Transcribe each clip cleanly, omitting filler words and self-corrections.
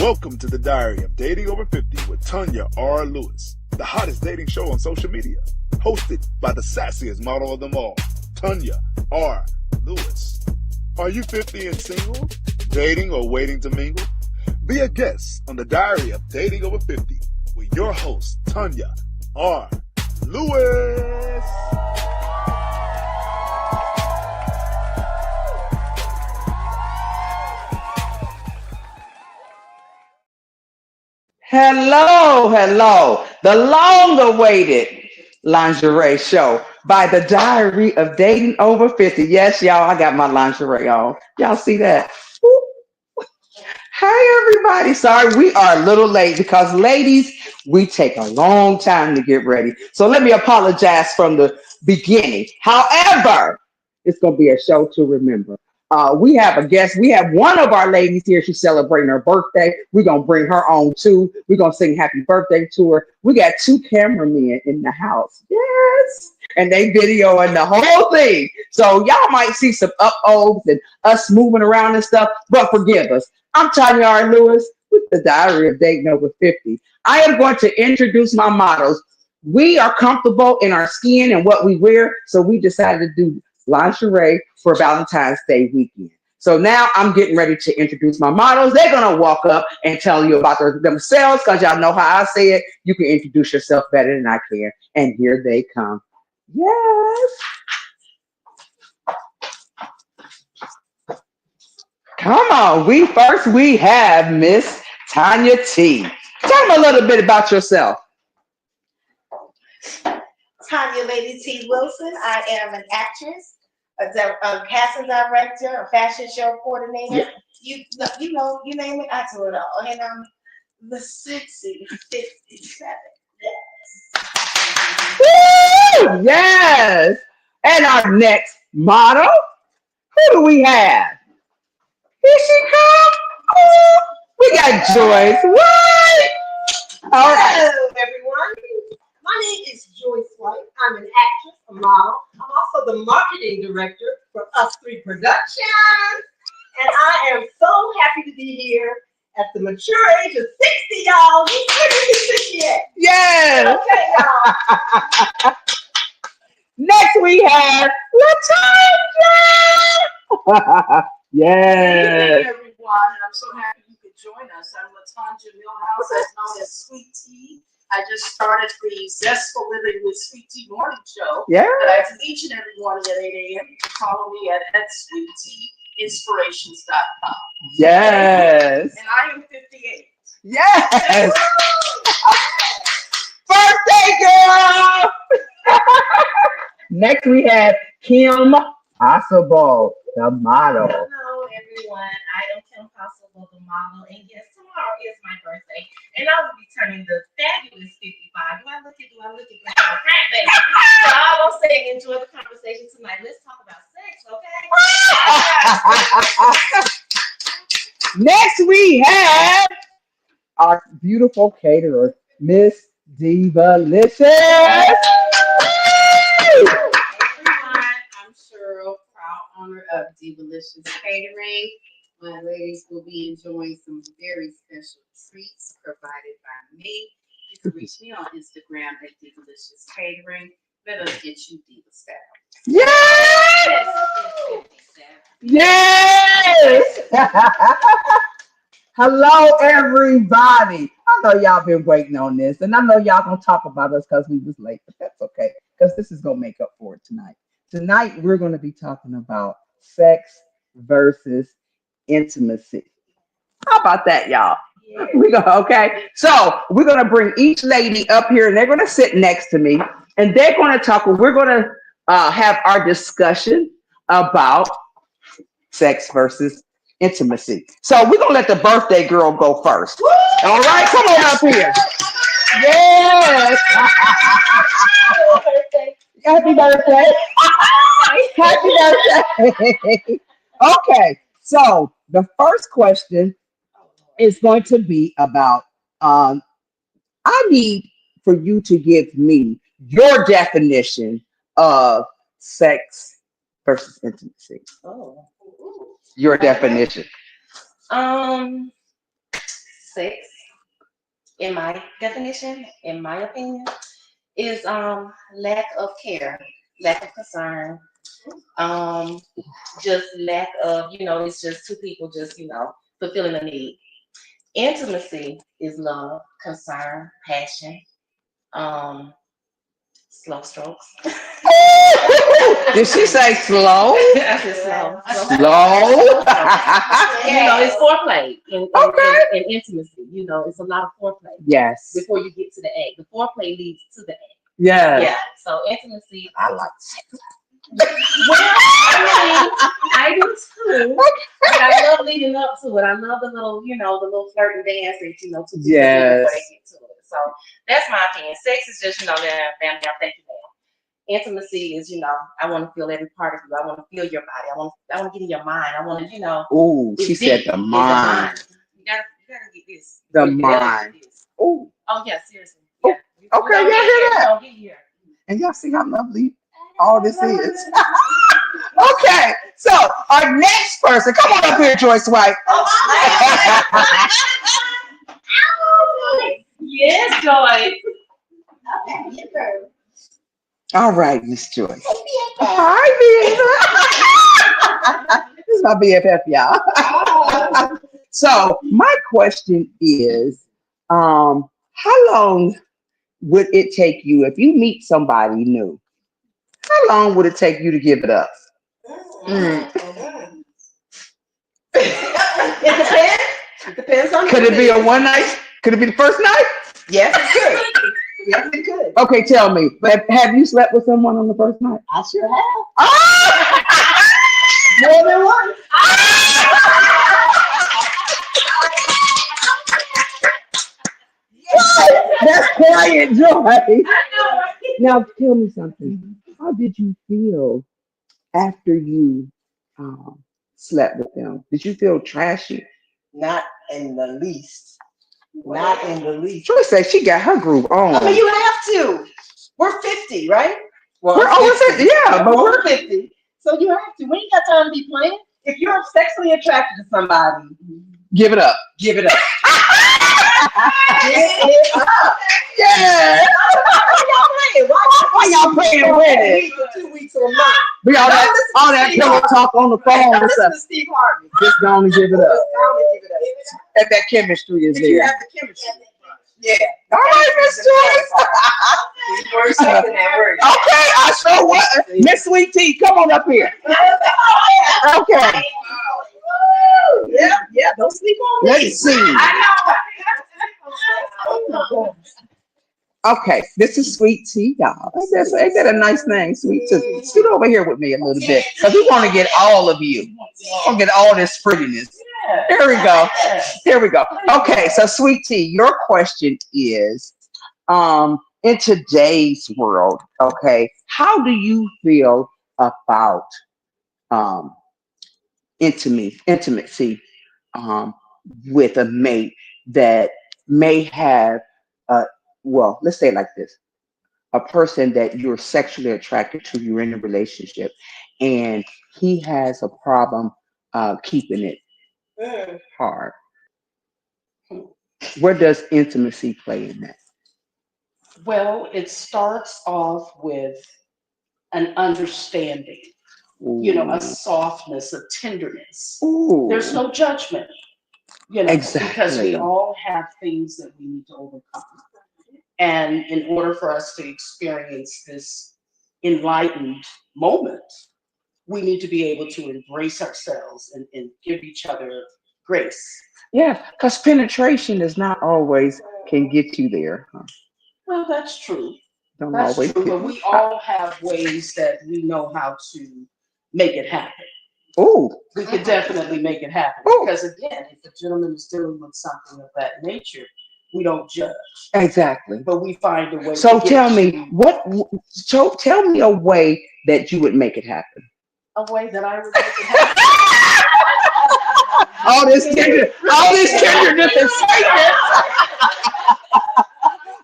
Welcome to the Diary of Dating Over 50 with Tonya R.Lewis, the hottest dating show on social media, hosted by the sassiest model of them all, Tonya R.Lewis. Are you 50 and single, dating or waiting to mingle? Be a guest on the Diary of Dating Over 50 with your host, Tonya R.Lewis. Hello, the long-awaited lingerie show by the Diary of Dating Over 50. Yes, y'all, I got my lingerie on. Y'all see that? Woo. Hi, everybody. Sorry, we are a little late because, ladies, we take a long time to get ready. So let me apologize from the beginning. However, it's going to be a show to remember. We have a guest. We have one of our ladies here. She's celebrating her birthday. We're going to bring her on, too. We're going to sing happy birthday to her. We got two cameramen in the house. Yes. And they videoing the whole thing. So y'all might see some up-ohs and us moving around and stuff, but forgive us. I'm Tonya R.Lewis with the Diary of Dating Over 50. I am going to introduce my models. We are comfortable in our skin and what we wear, so we decided to do lingerie for Valentine's Day weekend. So now I'm getting ready to introduce my models. They're going to walk up and tell you about themselves because y'all know how I say it. You can introduce yourself better than I can. And here they come. Yes. Come on. We have Miss Tonya T. Tell me a little bit about yourself. Tonya Lady T. Wilson. I am an actress, a casting director, a fashion show coordinator. Yeah. You name it, I do it all. And I'm the sexy 57. Yes. Woo! Yes. And our next model, who do we have? Here she comes. Oh, we got Joyce. What? All right. Hello, everyone. My name is Joyce White. I'm an actress, a model. I'm also the marketing director for Us 3 Productions. And I am so happy to be here at the mature age of 60, y'all. Who's 60 yet? Yes. Okay, y'all. Next we have LaTonya. Yes. Hey everyone, I'm so happy you could join us. I'm LaTonya Millhouse, as known as Sweet Tea. I just started the Zestful Living with Sweet Tea morning show that I do each and every morning at 8 a.m. You can follow me at sweetteainspirations.com. Yes. And I am 58. Yes. Birthday girl. Next we have Kim Possible, the model. Hello everyone, I am Kim Possible, the model, and yes, tomorrow is my birthday, and I will be turning the fabulous 55. Do I look it? Okay, so I will say enjoy the conversation tonight. Let's talk about sex, okay? Next we have our beautiful caterer, Miss Divalicious. I'm Cheryl, proud owner of Divalicious Catering. My ladies will be enjoying some very special treats provided by me. You can reach me on Instagram at Divalicious Catering. Let us get you Diva style. Yes! Yes! Hello, everybody. I know y'all been waiting on this, and I know y'all gonna talk about us because we was late, but that's okay, because this is gonna make up for it tonight. Tonight, we're gonna be talking about sex versus intimacy. How about that, y'all? Yeah. So we're gonna bring each lady up here, and they're gonna sit next to me, and they're gonna talk. We're gonna have our discussion about sex versus intimacy. So we're gonna let the birthday girl go first. Woo! All right, come on up here. Yes. Happy birthday. Happy birthday. Okay, so the first question is going to be about I need for you to give me your definition of sex versus intimacy. Oh. Your definition. sex, in my definition, in my opinion, is lack of care, lack of concern, um, just lack of, it's just two people just, fulfilling a need. Intimacy is love, concern, passion, um, slow strokes. Did she say slow? I said slow. Slow. It's foreplay in intimacy. It's a lot of foreplay Yes. before you get to the act. The foreplay leads to the act. Yes. Yeah. So intimacy. I like Well, I do too. But I love leading up to it. I love the little flirt and dance that two people do before they get to it. So that's my opinion. Sex is just bam, bam, thank you, ma'am. Intimacy is I want to feel every part of you. I want to feel your body. I want to get in your mind. I want to Ooh, she said the mind. You gotta get this. The mind. Ooh. Oh yeah, seriously. Yeah. Okay, y'all hear that? Get here. And y'all see how lovely all this is. Okay, so our next person, come on up here, Joyce White. Yes, Joyce. All right, Miss Joyce. Hi, BFF. This is my BFF, y'all. So my question is, how long would it take you if you meet somebody new? How long would it take you to give it up? It depends. It depends on. Could it be a one night? Could it be the first night? Yes, it could. Yes, it could. Okay, tell me. Have you slept with someone on the first night? I sure have. Oh! More than one. That's quiet joy. Now tell me something. How did you feel after you slept with them? Did you feel trashy? Not in the least. Not in the least. Joy said she got her groove on. I mean, you have to. We're 50, right? Well, we're over 50, yeah, but we're 50. So you have to. We ain't got time to be playing. If you're sexually attracted to somebody, give it up. Give it up. Give it up. Yeah. Why y'all playing with it? 2 weeks or a month. Be all that pillow talk on the phone and stuff. Steve Harvey. Just go and give it up. And that chemistry is there. You have the chemistry. Yeah. All right, Miss Joyce. Okay, I sure what. Miss Sweet Tea, come on up here. Okay. Yeah, don't sleep on me. Let's see. I know. Okay, this is Sweet Tea, y'all. Ain't that a nice name, Sweet Tea? Scoot over here with me a little bit, because we want to get all of you. We want to get all this prettiness. There we go. There we go. Okay, so Sweet Tea, your question is, in today's world, okay, how do you feel about intimacy with a mate that may have well, let's say it like this: a person that you're sexually attracted to, you're in a relationship, and he has a problem keeping it hard. Where does intimacy play in that? Well, it starts off with an understanding, a softness, a tenderness. Ooh. There's no judgment, exactly. Because we all have things that we need to overcome. And in order for us to experience this enlightened moment, we need to be able to embrace ourselves and give each other grace. Yeah, because penetration is not always can get you there. Huh? Well, that's true. That's true, but we all have ways that we know how to make it happen. Oh, we could definitely make it happen. Ooh. Because again, if a gentleman is dealing with something of that nature, we don't judge. Exactly. But we find a way. So tell me tell me a way that you would make it happen. A way that I would make it happen. all this tenderness and sweetness.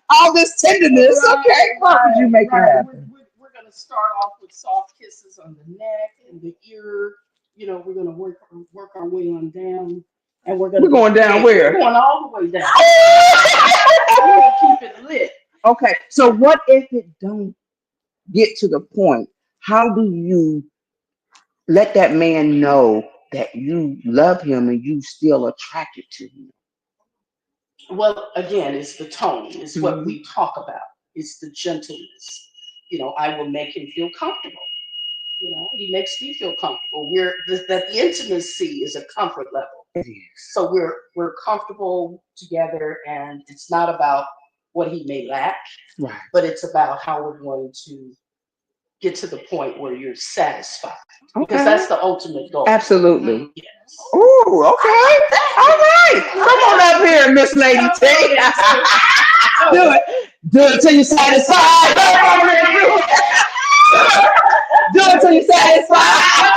All this tenderness. Okay, how would you make it happen? We're going to start off with soft kisses on the neck and the ear. We're going to work our way on down. And we're going down where? We're going all the way down. We're gonna keep it lit. Okay, so what if it don't get to the point? How do you let that man know that you love him and you still attracted to him? Well, again, it's the tone. It's what we talk about. It's the gentleness. I will make him feel comfortable. He makes me feel comfortable. The intimacy is a comfort level. It is. So we're comfortable together, and it's not about what he may lack, right? But it's about how we're going to get to the point where you're satisfied. Because that's the ultimate goal. Absolutely. Yes. Oh, okay. All right. Come on up here, Miss Lady T. Do it. Do it till you're satisfied. Do it till you're satisfied.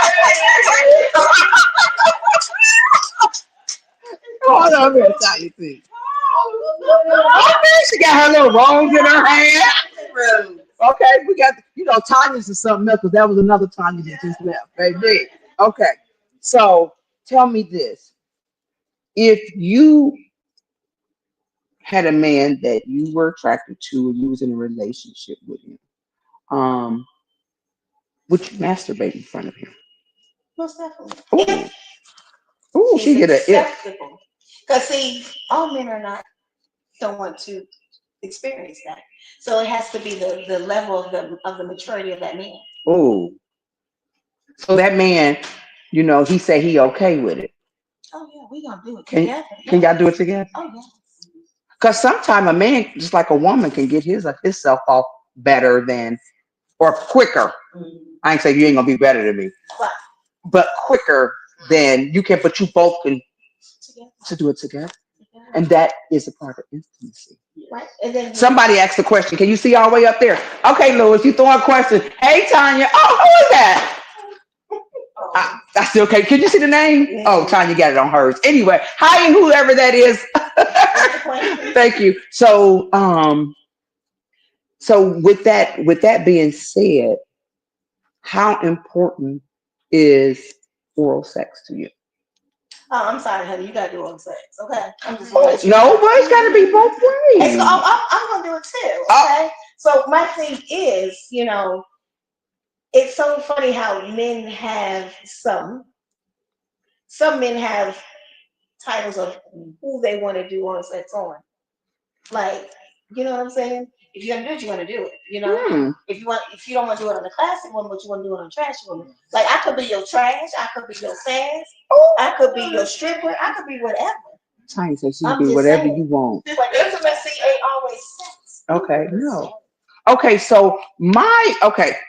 Come on up here, Tanya T. Okay, she got her little rose in her hand. Okay, we got, Tanya's is something else, because that was another Tanya that just left, baby. Okay, so tell me this. If you had a man that you were attracted to and you was in a relationship with him, would you masturbate in front of him? Most definitely. Ooh, she get it. Acceptable. Because see, all men don't want to experience that. So it has to be the level of the maturity of that man. Oh. So that man, he say he okay with it. Oh yeah, we gonna do it together. Can y'all do it together? Oh yes. Because sometimes a man, just like a woman, can get himself off better than or quicker. I ain't saying you ain't gonna be better than me, but quicker than you can. But you both can to do it together, and that is a part of intimacy. Right. And then somebody asked a question. Can you see all the way up there? Okay, Louis, you throwing a question. Hey, Tanya. Oh, who is that? I still can't. Can you see the name? Yeah. Oh, Tanya got it on hers. Anyway, hi, whoever that is. Thank you. So, with that being said, how important is oral sex to you? Oh, I'm sorry, honey. You gotta do oral sex, okay? I'm just no, but it's gotta be both ways. So I'm gonna do it too, okay? So my thing is, it's so funny how men have some men have titles of who they want to do oral sex on. Like, you know what I'm saying? If you're gonna do it, you're gonna do it. If you don't want to do it on a classic one, but you want to do it on a trashy one. Like, I could be your trash, I could be your sass, I could be your stripper, I could be whatever. Tanya says she can be whatever you want. But intimacy ain't always sex. Okay, no. Okay, so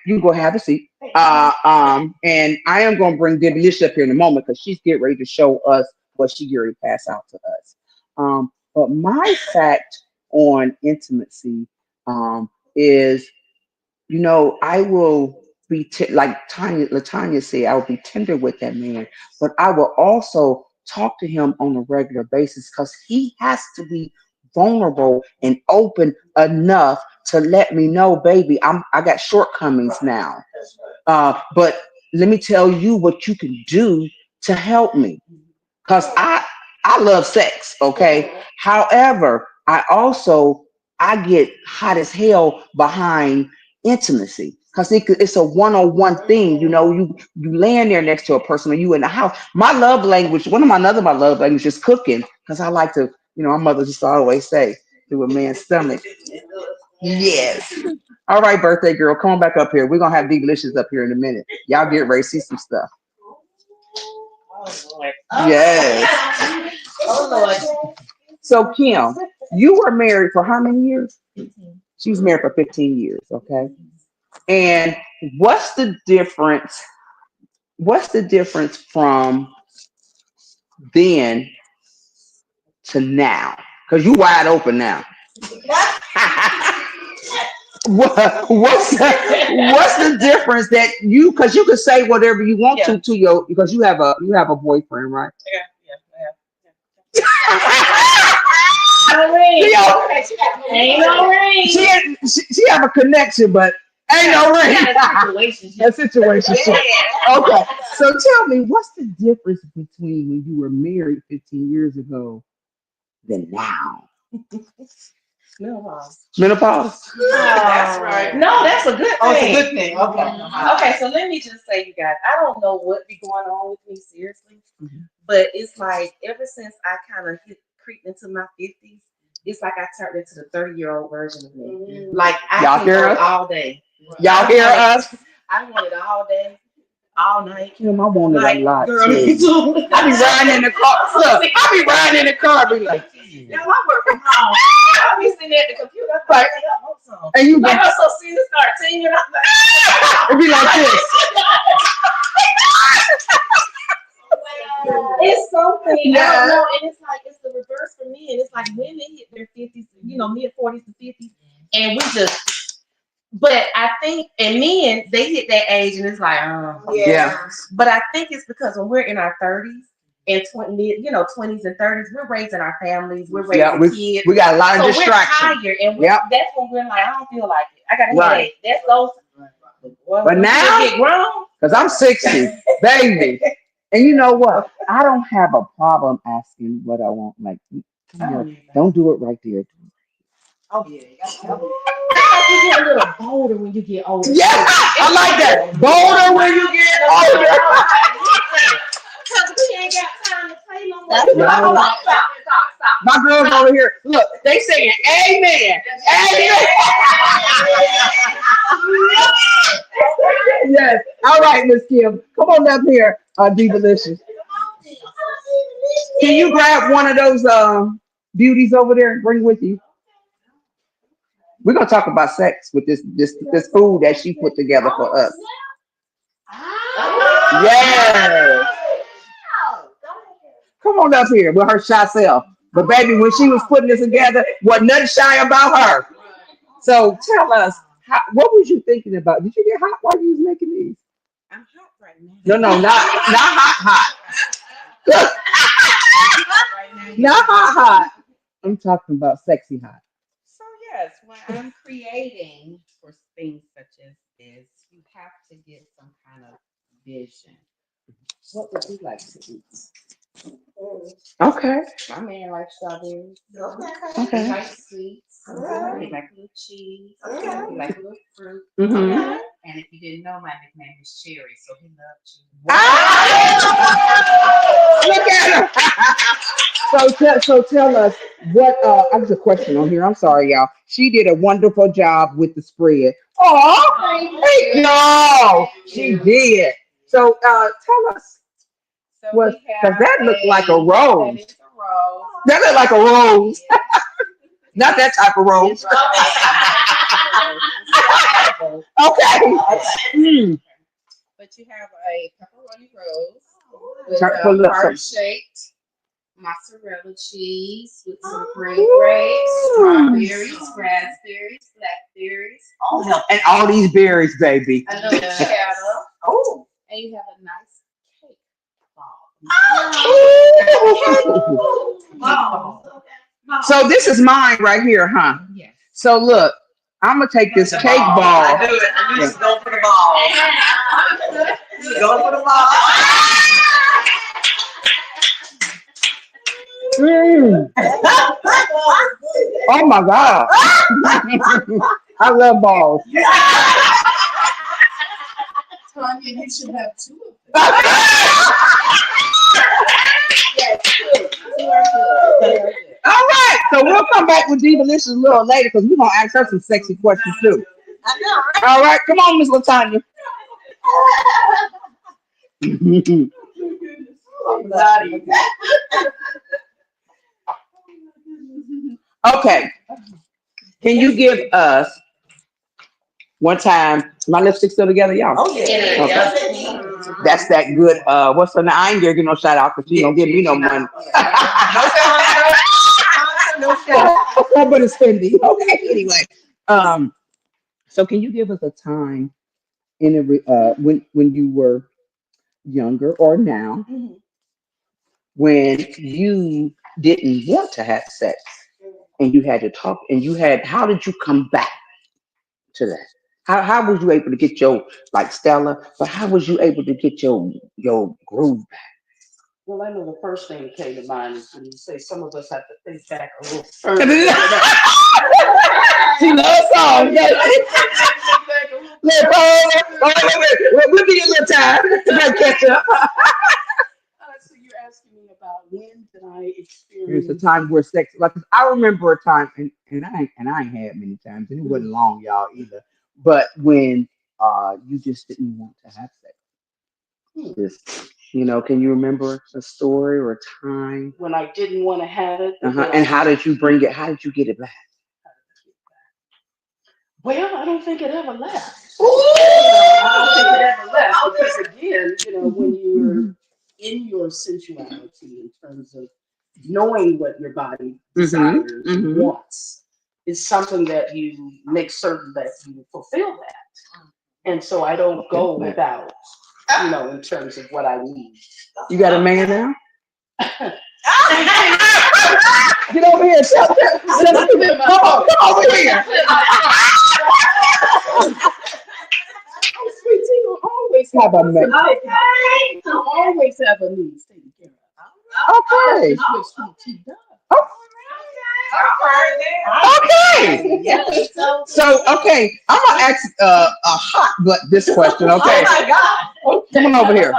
you go have a seat. And I am gonna bring Debbie Lish up here in a moment because she's getting ready to show us what she already passed out to us. But my fact on intimacy is, I will be like LaTanya said, I will be tender with that man, but I will also talk to him on a regular basis because he has to be vulnerable and open enough to let me know, baby, I got shortcomings now. But let me tell you what you can do to help me. Because I love sex, okay? However, I get hot as hell behind intimacy. Because it's a one-on-one thing, you laying there next to a person or you in the house. My love language, one of my love languages is cooking. Because I like to, my mother used to always say, through a man's stomach. Yes. All right, birthday girl, come on back up here. We're going to have Delicious up here in a minute. Y'all get ready to see some stuff. Yes. Oh, Lord. So, Kim, you were married for how many years? 15. She was married for 15 years, okay? And what's the difference? What's the difference from then to now? Because you wide open now. What's the difference that because you can say whatever you want to your, because you have a boyfriend, right? Yeah. No ring. Ain't no ring. She have a connection, but Ain't no ring. Situationship. A situation. Okay. So tell me, what's the difference between when you were married 15 years ago than now? Menopause. Menopause. That's right. No, that's a good thing. Oh, it's a good thing. Okay. Okay, so let me just say, you guys, I don't know what be going on with me seriously, Mhm. but it's like ever since I kind of creeped into my 50s, it's like I turned into the 30-year-old version of me. Like I Y'all can hear go us? all day. Y'all hear us? I want it all day, all night. Kim, I want it a Like, lot girl, too. me too. I be riding in the car. Look, I be riding in the car. Be like, Now I work from home. I be sitting at the computer. I'm like, hey, I want some. and you Like, be, I'm so serious, start singing. I'm like, it be like this. it's something. I Yeah. don't know. And it's like, it's the reverse for me. And it's like women hit their 50s, mid 40s to 50s. And we just, but I think, and men, they hit that age and it's like, Yeah. But I think it's because when we're in our 30s and 20s and 30s, we're raising our families, we're raising kids. We got a lot of So we're distractions. tired, and that's when we're like, I don't feel like it. I got a Right. headache. That's those. Well, But when now- you get grown, Because I'm 60, baby. And you know what? I don't have a problem asking what I want. Like, don't do it right there. Oh, yeah. it's like you get a little bolder when you get older. Yeah, I like that. Bolder when you get older. Because we ain't got time to play no more. That's right. Stop. My girls over here, look, they saying amen. Amen. Yes. All right, Miss Kim. Come on up here, D-Delicious. Can you grab one of those beauties over there and bring with you? We're gonna talk about sex with this food that she put together for us. Yes. Come on up here with her shy self. But baby, when she was putting this together, wasn't nothing shy about her. So tell us, what was you thinking about? Did you get hot while you was making these? I'm hot right now. No, not hot. Not hot. I'm talking about sexy hot. So yes, when I'm creating for things such as this, you have to get some kind of vision. What would you like to eat? Okay. My man likes strawberries. Okay. He likes sweets. He likes a little cheese. He likes a little fruit. Mm-hmm. And if you didn't know, my nickname is Cherry, so he loved you. Look at her. So tell us what. I have a question on here. I'm sorry, y'all. She did a wonderful job with the spread. Oh, no, she did. So tell us. So What? we Does have that look like a That rose? is a rose. That look like a rose. Not that type of rose. Okay. Mm. But you have a pepperoni rose with Pull up some. heart-shaped mozzarella cheese with some green grapes, strawberries, raspberries, blackberries, And all these berries, baby. a little cheddar. Oh. And you have a nice cake ball. So this is mine right here, huh? Yes. So look, I'm gonna take this cake ball. I knew it. I knew she's going for the ball. She's going for the ball. Mm. Oh my God. I love balls. Tonya, you should have two of them. All right, so we'll come back with Diva-licious a little later because we're gonna ask her some sexy questions too. I know, right? All right, come on, Miss Latanya. Okay, can you give us one time? My lipstick still together, y'all? Oh, yeah. Okay. That's that good. What's her name? I ain't gonna give no shout out because she don't give me no money. No shout. But it's Fendi. Okay. Anyway, so can you give us a time in when you were younger or now when you didn't want to have sex and you had to talk and how did you come back to that? How was you able to get your like Stella? But how was you able to get your groove Well, I know the first thing that came to mind is when you say some of us have to think back a little further. back? She loves songs. We'll give you a little time to catch up. So you're asking me about when did I There's a experience? time where sex, like I remember a time, and I ain't had many times, and it wasn't long, y'all either. But when you just didn't want to have sex, just can you remember a story or a time? When I didn't want to have it. And how did you bring it? How did you get it back? Well, I don't think it ever left. I don't think it ever left because again, when you're in your sensuality in terms of knowing what your body desires and wants is something that you make certain that you fulfill that. And so I don't go without, in terms of what I need. You got a man now? Get over here. Come over here. Sweetie, you always have a need. You always have a need taken care of. Okay. That's what Sweetie does. Okay. So, okay, I'm gonna ask a hot butt this question. Okay. Oh my God. Come on over here.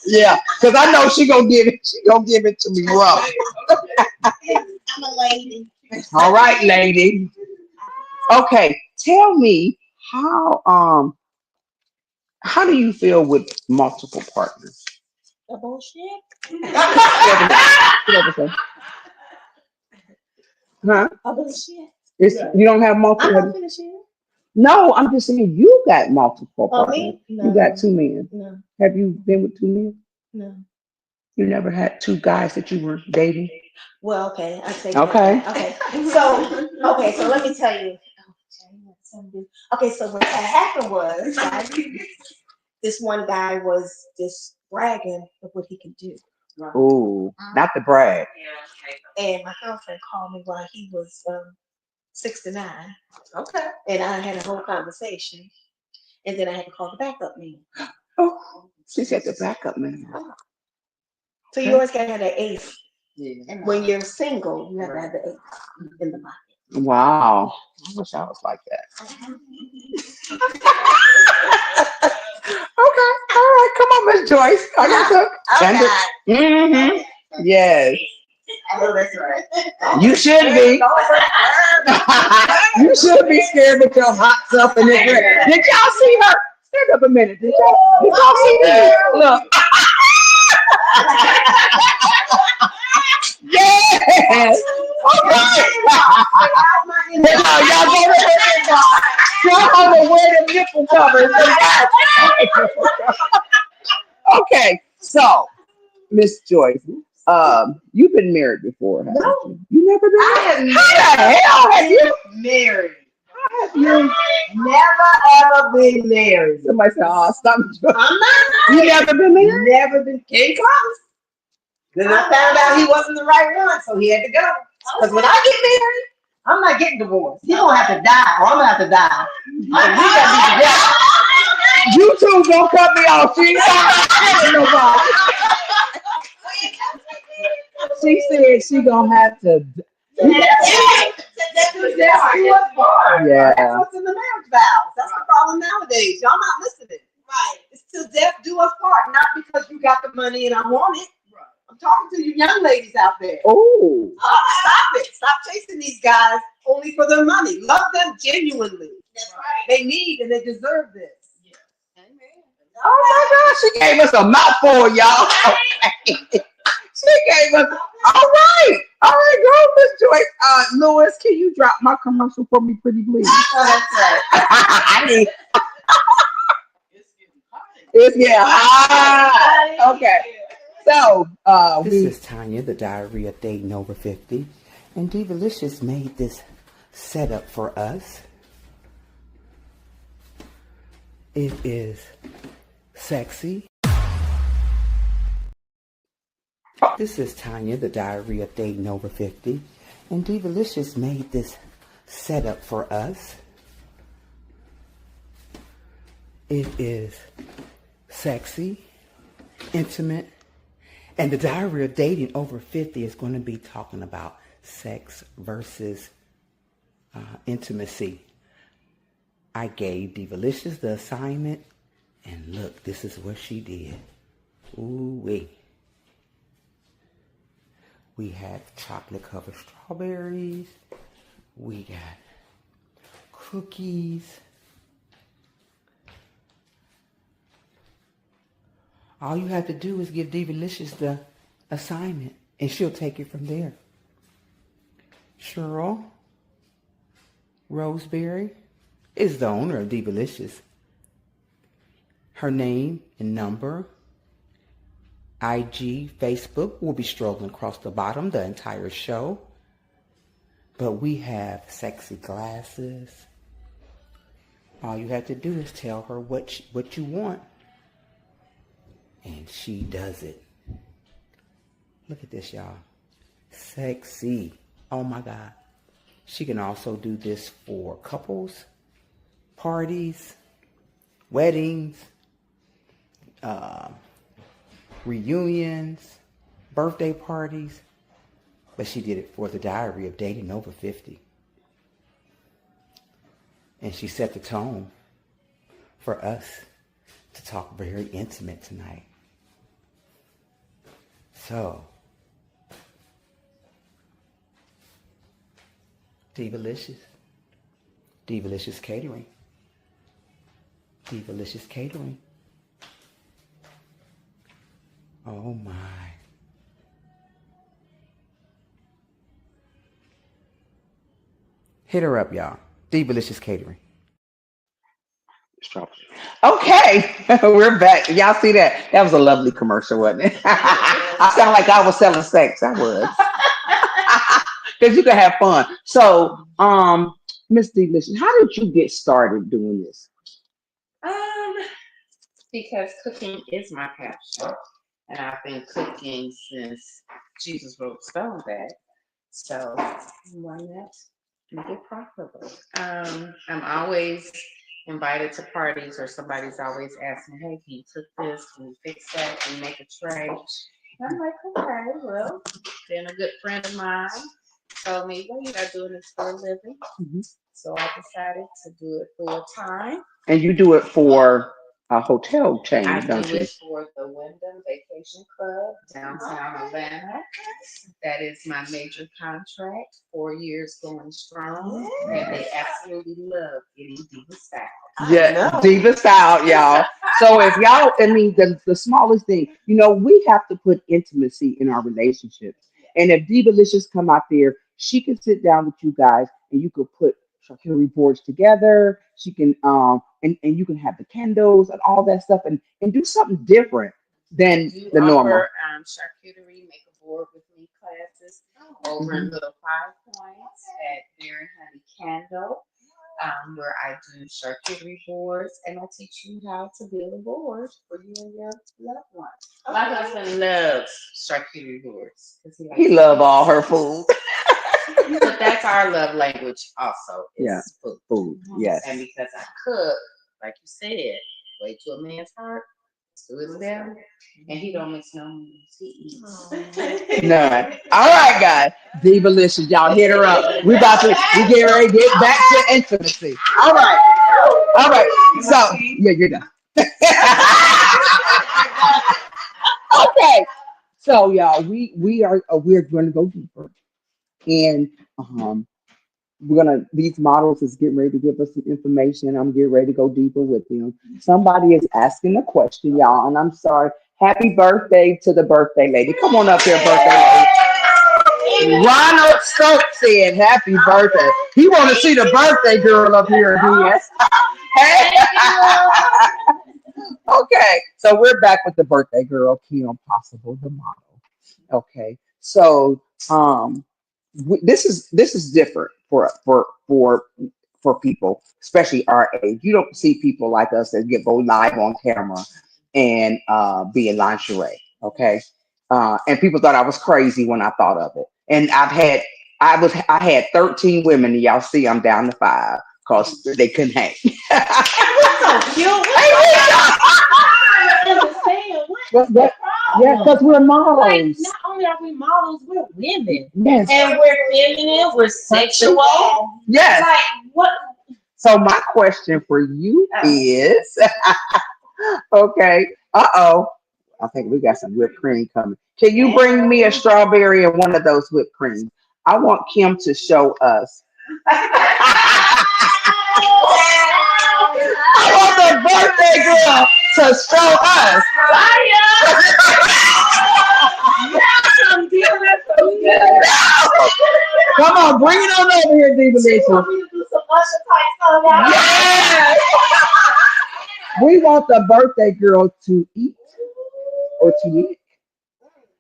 Yeah, because I know she gonna give it. She gonna give it to me rough. I'm a lady. All right, lady. Okay, tell me how do you feel with multiple partners? The bullshit. Get over here. Huh? A bullshit. You don't have I'm multiple. not finishing. No, I'm just saying you got multiple Oh, partners. me? No. You got two men. No. Have you been with two men? No. You never had two guys that you were dating? Well, okay. I say Okay. that. Okay. So let me tell you. Okay, so what happened was this one guy was just bragging of what he could do. Right? Ooh, not the brag. And my girlfriend called me while he was 69. Okay. And I had a whole conversation. And then I had to call the backup man. Oh, she said the backup man. So you always gotta have that ace. Yeah. When you're single, you have to have the ace in the pocket. Wow. I wish I was like that. Okay. All right. Come on, Miss Joyce. I got to. Yes. I know that's right. You should be. You should be scared with your hot self in this dress. Did y'all see her? Stand up a minute. Did y'all see her? Look. Yes. Y'all go to y'all gonna wear the nipple covers. Okay, so Miss Joyce, you've been married before, haven't you? You never been married? How the hell have you Married. How have you Never ever been married. Somebody said, "Oh, stop." I'm not. You never been married? Never been. Came close. Then I found out he wasn't the right one, so he had to go. Because when I get married, I'm not getting divorced. He gonna have to die, or I'm gonna have to die. And we gotta be together. You two gonna cut me off. She ain't talking to nobody. She said she gonna have to. That's what's born. Yeah. That's what's in the marriage vows. That's the problem nowadays. Y'all not listening. Right. It's till death do us part, not because you got the money and I want it. Right. I'm talking to you young ladies out there. Oh. Stop it. Stop chasing these guys only for their money. Love them genuinely. That's right. They need and they deserve this. Yeah. Amen. Oh my gosh, she gave us a mouthful, y'all. Okay. She gave us. All right, go, Miss Joyce. Lewis, can you drop my commercial for me, pretty please? Oh, that's right. I mean, it's hot. Okay. So, this is Tonya, the Diary of Dating Over 50, and Divalicious made this setup for us. It is sexy. This is Tonya, the Diary of Dating Over 50, and Divalicious made this setup for us. It is sexy, intimate, and the Diary of Dating Over 50 is going to be talking about sex versus intimacy. I gave Divalicious the assignment, and look, this is what she did. Ooh-wee. We had chocolate-covered strawberries. We got cookies. All you have to do is give Divalicious the assignment, and she'll take it from there. Cheryl Roseberry is the owner of Divalicious. Her name and number, IG, Facebook will be strolling across the bottom the entire show. But we have sexy glasses. All you have to do is tell her what you want. And she does it. Look at this, y'all. Sexy. Oh my God. She can also do this for couples, parties, weddings, reunions, birthday parties. But she did it for the Diary of Dating Over 50. And she set the tone for us to talk very intimate tonight. So, Divalicious Catering. Divalicious Catering. Oh my. Hit her up, y'all. Divalicious Catering. Okay, we're back. Y'all see that? That was a lovely commercial, wasn't it? I sound like I was selling sex. I was. Because you can have fun. So, Miss Divalicious, how did you get started doing this? Because cooking is my passion, and I've been cooking since Jesus wrote stone bag. So why not make it profitable? I'm always invited to parties, or somebody's always asking, "Hey, can you cook this? Can you fix that? Can you make a tray?" And I'm like, "Okay, well." Then a good friend of mine told me, "Well, you're not doing this for a living." Mm-hmm. So I decided to do it full time. And you do it for a hotel chain, I don't do you? it for the Wyndham Vacation Club, downtown Atlanta. That is my major contract, 4 years going strong. And they absolutely love getting Diva style. Yeah, Diva style, y'all. So if y'all, I mean, the smallest thing, we have to put intimacy in our relationships. And if Divalicious come out there, she can sit down with you guys, and you could put charcuterie boards together. She can, and you can have the candles and all that stuff, and do something different than the normal. Offer charcuterie, make a board with me classes over in Little 5 Points at Beer and Honey Candle, where I do charcuterie boards, and I teach you how to build a board for you and your loved one. My husband loves charcuterie boards because he loves all her food. But that's our love language also. Yeah, food. Yes. And because I cook, like you said, way to a man's heart, to his belly, and he don't mix no moves. He eats. None. All right, guys. Divalicious, y'all hit her up. We get ready to get back to intimacy. All right. So yeah, you're done. Okay. So y'all, we're going to go deeper, and these models is getting ready to give us some information. I'm getting ready to go deeper with them. Somebody is asking a question, y'all, and I'm sorry. Happy birthday to the birthday lady. Come on up here, birthday lady. Ronald Stokes said happy birthday. He want to see the birthday girl up here again. Hey. Okay, so we're back with the birthday girl, Kim Possible, the model. Okay, so this is different for people, especially our age. You don't see people like us that go live on camera and be in lingerie. Okay, and people thought I was crazy when I thought of it. And I had 13 women, and y'all see I'm down to 5 because they couldn't hang. So cute. I don't understand what's the Yeah, problem. because we're Like, models. not only are we models, we're women. Yes. And we're feminine, we're sexual. Yes. Like, what? So my question for you is, okay, I think we got some whipped cream coming. Can you bring me a strawberry and one of those whipped creams? I want Kim to show us. I want the birthday girl to show us. Come on, bring it on over here, Diva Lisa. Want me to do some Usher type stuff now? Yes. We want the birthday girl to eat or to eat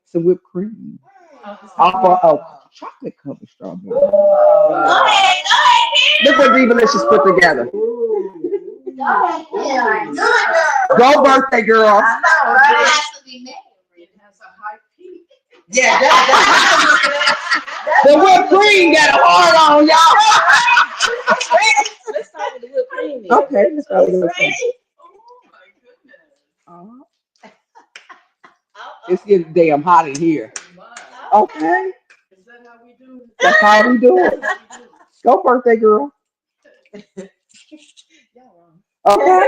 some whipped cream off of a chocolate covered strawberry. Go ahead, Look what Diva Licious put together. Go birthday girl. It has to be married. It has a high peak. Yeah, The whipped cream got a hard on, y'all. Let's start with the whipped cream. Okay, let's start with the whipped cream. Oh my goodness. It's getting damn hot in here. Okay, Is that how we do it? that's how we do it. Go birthday girl. Okay.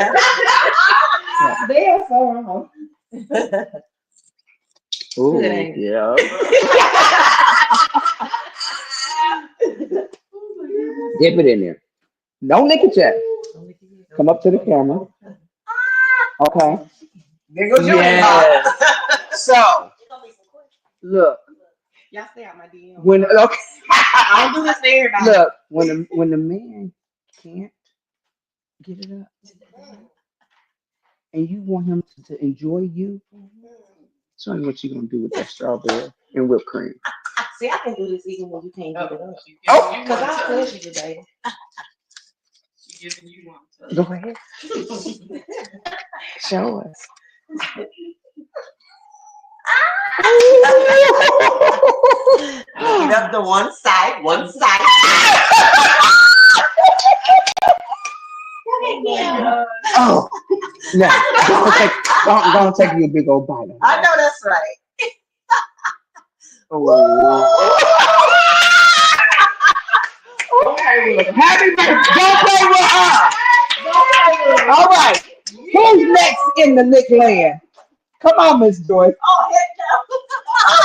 They are so wrong. Ooh, yeah. Dip it in there. No lick it yet. Come up to the camera. Okay. there goes your Yes. So, look. Y'all stay out my DM. When okay. I don't do this for everybody. Look, when the man can't get it up, and you want him to enjoy you, show him what you gonna do with that strawberry and whipped cream. See, I can do this even when you can't get it up. Oh. Because I push you today. She's giving you one. Go ahead. Show us. Get up to one side, one side. Oh, no! Don't take me a big old bite. I know that's right. Oh. Happy birthday! Don't play with her. All right. Who's next in the lick land? Come on, Miss Joyce. Oh, heck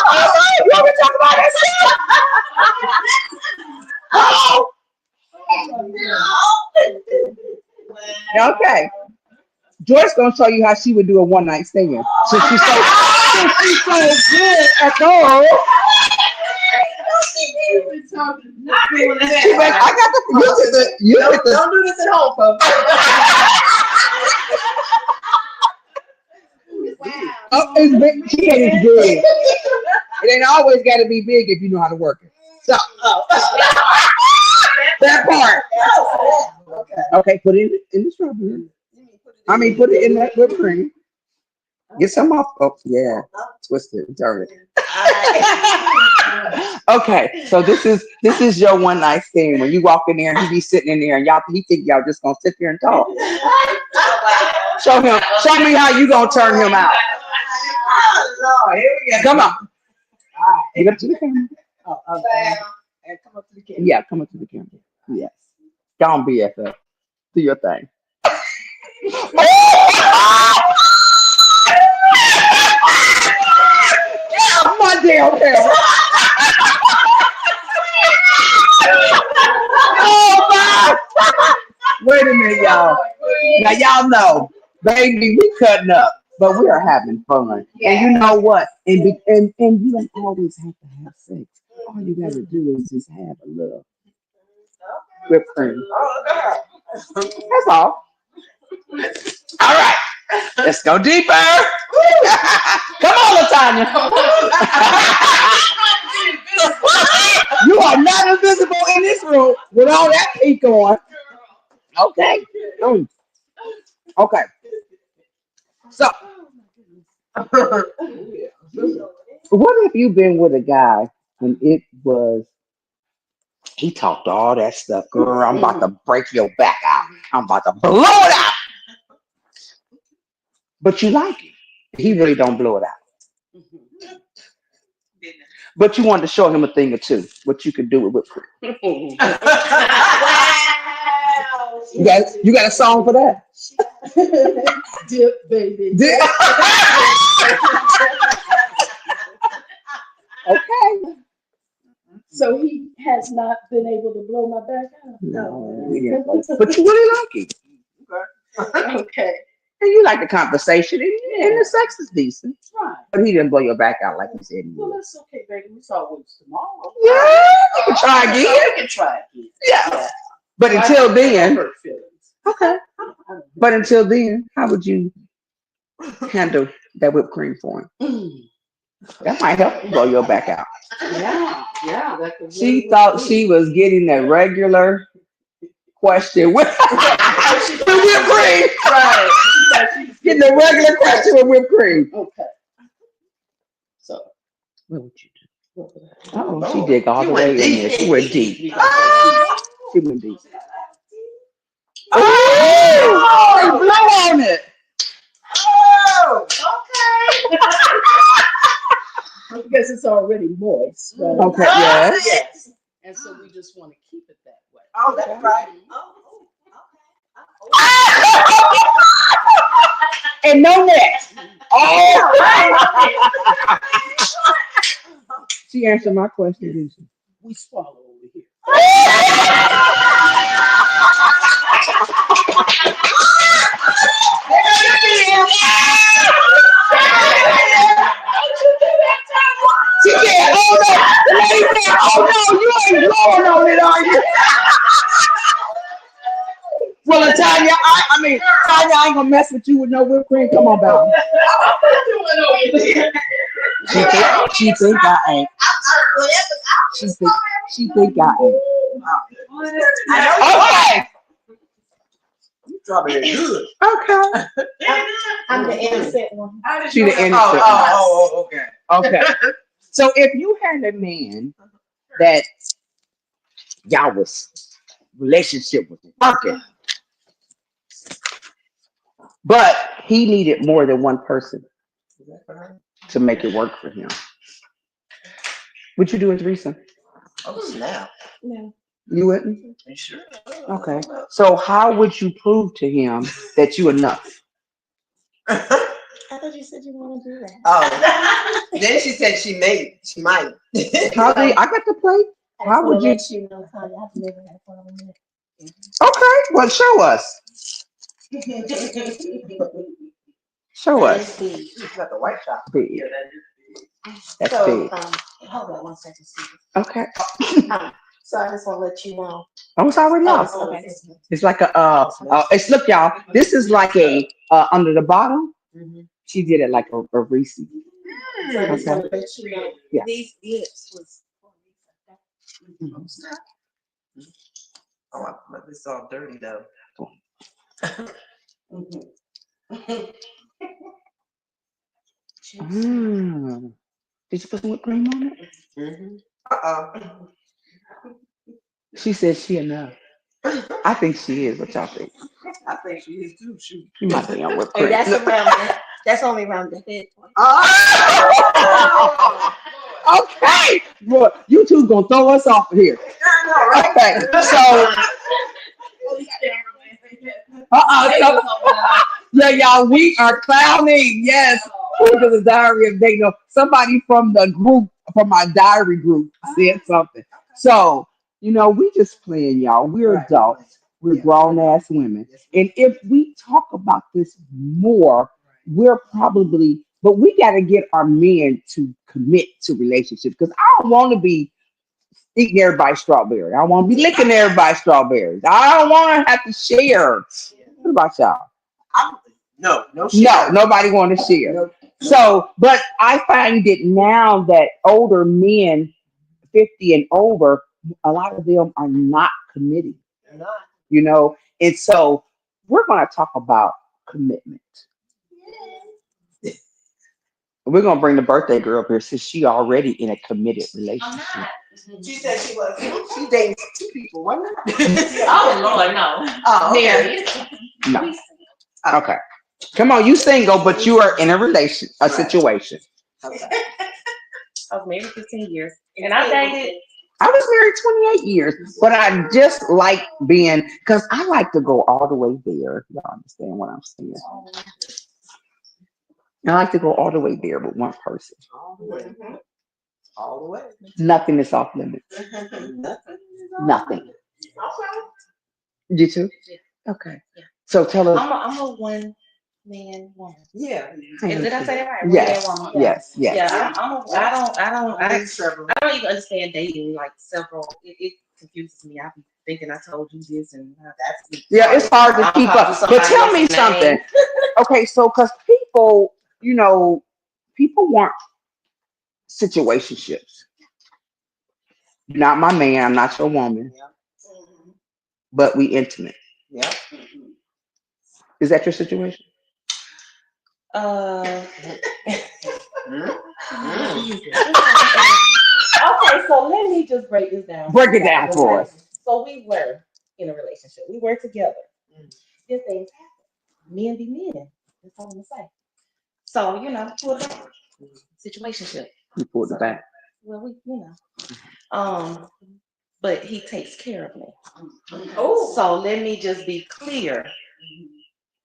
All right, you want to talk about that stuff? no. Okay. Joyce gonna show you how she would do a one night stand. So she's so good at all. She's like, I got the you get the Don't do this at home, folks. oh, it's big. She said it's big. It ain't always got to be big if you know how to work it. So that part. Okay, put it in the strawberry. I mean, put it in that whipped cream. Get some off. Oh, yeah. Twist it, turn it. Okay, so this is your one night stand. When you walk in there and he be sitting in there and he think y'all just gonna sit there and talk. Show me how you gonna turn him out. Oh, Lord, here we go. Come on. Get up to the camera. And come up to the camera. Yeah, come up to the camera. Yes. Don't be at that. Do your thing. My damn camera. Oh my! Wait a minute, y'all. Now y'all know, baby, we cutting up, but we are having fun. And you know what? And you don't always have to have sex. All you gotta do is just have a little whipped cream. That's all. All right. Let's go deeper. Come on, Latanya. You are not invisible in this room with all that pink on. Okay. Okay. So, what if you've been with a guy and it was He talked all that stuff. Girl, I'm about to break your back out. I'm about to blow it out. But you like it. He really don't blow it out. But you wanted to show him a thing or two, what you could do with whipped cream. Wow. You got a song for that? Dip, baby. Dip. Okay. So he has not been able to blow my back out. No. Yeah. But you really like it. Okay. And you like the conversation, and the sex is decent. Right. But he didn't blow your back out like he said he Well, would. that's okay, baby. We saw what's tomorrow. Yeah, you can try again. We can try again. Yeah. But until then, hurt feelings. okay. But until then, how would you handle that whipped cream for him? That might help you blow your back out. Yeah. That could She really thought work. she was getting a regular question with whipped cream. Right. Getting a regular question with whipped cream. Okay. So, What would you do? Oh, she dig all the way in there. She went deep. She went deep. Oh, blow on it. Oh, because it's already moist. Right? Okay, yes. yes. And so we just want to keep it that way. Oh, that's right. And no next. Oh. She answered my question, didn't she? We swallow over here. She said, oh no. The lady said, oh no, you ain't blowing on it, are you? Well, Tanya, Tanya, I ain't gonna mess with you with no whipped cream. Come on, baby. She think I ain't. She think I ain't. Okay. You dropping it good. Okay. I'm the innocent one. She the innocent. Oh, okay. Okay. So if you had a man that y'all was relationship was working, but he needed more than one person to make it work for him, would you do a threesome? Oh, snap. No. You wouldn't? You sure? Okay. So how would you prove to him that you enough? I thought you said you want to do that. Oh. Then she said she might. How do I got to play? How would you? Let you know, Tanya, I've never had fun with it. Okay. Well, show us. Show us. She's got the white shot. Big. Yeah, that is That's So, big. hold on one second, Steve. Okay. So I just want to let you know. Oh, it's already off. Okay. It's like a it's look, y'all. This is like a under the bottom. She did it like a Reese. So I just Okay. want to let you know. Yeah. These dips was Oh, this is all dirty though. Mm. Did you put some whipped cream on it? Uh-oh. She said she enough. I think she is. What y'all think? I think she is too. Shoot. She might be on whipped Hey, cream. that's around. That's only around the head point. Okay, boy, you two gonna throw us off of here. Okay, so yeah, y'all, we are clowning. Yes, because the diary of Dana. Somebody from the group, from my diary group, said something. So we just playing, y'all. We're adults. We're grown ass women, and if we talk about this more, we're probably. But we got to get our men to commit to relationships because I don't want to be eating everybody's strawberry. I want to be licking everybody's strawberries. I don't want to have to share. What about y'all? No, No, nobody want to share. No. So, but I find it now that older men, 50 and over, a lot of them are not committing. They're not. And so we're going to talk about commitment. We're going to bring the birthday girl up here since she already in a committed relationship. She said she was. She dated 2 people, wasn't it? Oh Lord, no. Oh, okay. Married. No. Okay. Come on, you single, but you are in a situation. Okay. I was married 15 years, and I dated. I was married 28 years, but I just like being, because I like to go all the way there. Y'all understand what I'm saying? I like to go all the way there with one person. All the way. All the way. Nothing is off limits. Nothing. Okay. You too? Yeah. Okay. Yeah. So tell us. I'm a one man woman. Yeah. Did I say that right? Yes. One man woman. Yes. Yeah. I don't even understand dating like several. It confuses me. I be thinking I told you this and that's me. Yeah, it's hard to keep up. But tell me something. Okay, so because people, people want situationships. You're not my man. I'm not your woman. Yeah. But we intimate. Yeah. Is that your situation? Okay, so let me just break this down. Break it down for us. So we were in a relationship. We were together. Then things happen. Men be men. That's all I'm gonna say. So pull it back. Situationship. You pulled it back. Well, but he takes care of me. Oh, so let me just be clear.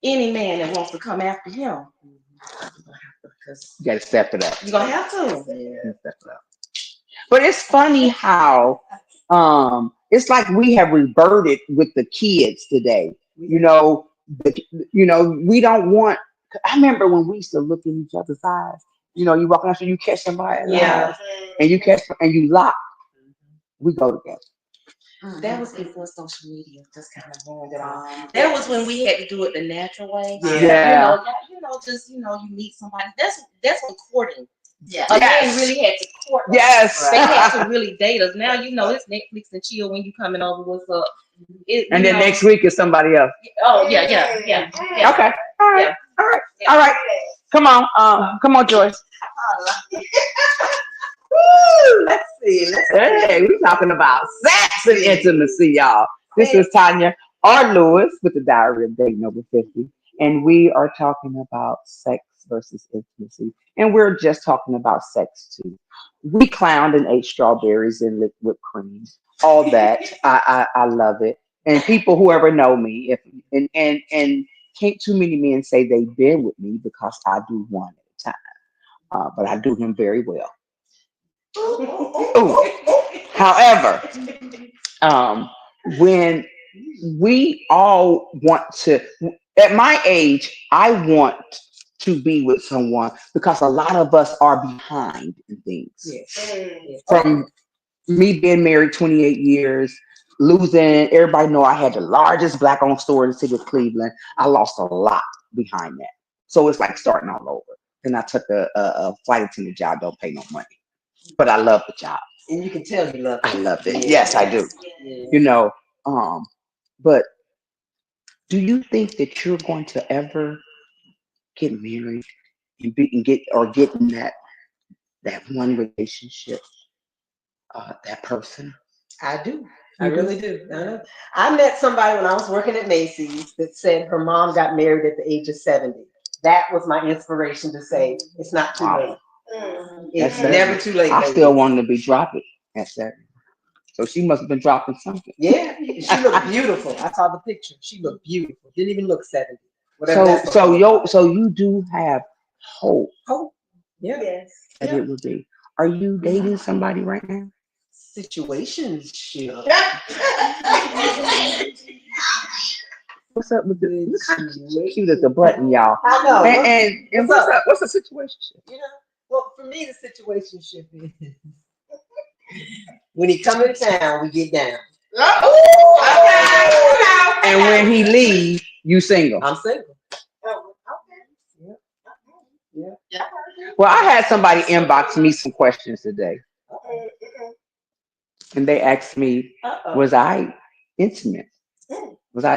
Any man that wants to come after him, you gotta step it up. You're gonna have to. Yeah. Step it up. But it's funny how it's like we have reverted with the kids today. We don't want. I remember when we used to look in each other's eyes. You walk on, so you catch somebody, and you catch and you lock. We go together. That was before social media just kind of ruined it all. That was when we had to do it the natural way. Yeah. You meet somebody. That's when courting. Yeah. A man really had to court us. Yes. They had to really date us. Now it's Netflix and chill when you coming over. What's up? And then next week is somebody else. Oh yeah. Okay. All right. Yeah. All right. Come on, Joyce. Woo, let's see. Hey, we're talking about sex and intimacy, y'all. This is Tonya R.Lewis with the Diary of Dating Over 50. And we are talking about sex versus intimacy. And we're just talking about sex too. We clowned and ate strawberries and licked whipped cream. All that. I love it. And people who ever know me, and can't too many men say they've been with me because I do one at a time. But I do him very well. Ooh. However, when we all want to, at my age, I want to be with someone because a lot of us are behind in things. Yes. From me being married 28 years, losing, everybody know I had the largest black-owned store in the city of Cleveland. I lost a lot behind that. So it's like starting all over. And I took a flight attendant job, don't pay no money. But I love the job. And you can tell you love it. I love it. Yes, I do. Yeah. But do you think that you're going to ever get married and get in that one relationship, that person? I do. I really do. I met somebody when I was working at Macy's that said her mom got married at the age of 70. That was my inspiration to say it's not too late. It's never too late. I still wanted to be dropping at 70. So she must have been dropping something. Yeah, she looked beautiful. I saw the picture. She looked beautiful. Didn't even look 70. So you do have hope. Hope. Yeah. Yes. That it would be. Are you dating somebody right now? Situationship. What's up with the look cute as a button, y'all? I know. And what's up? What's the situation? Well, for me, the situationship is when he come into town, we get down. And when he leaves, you single. I'm single. Yeah. Well, I had somebody inbox me some questions today. And they asked me, was I intimate? Was I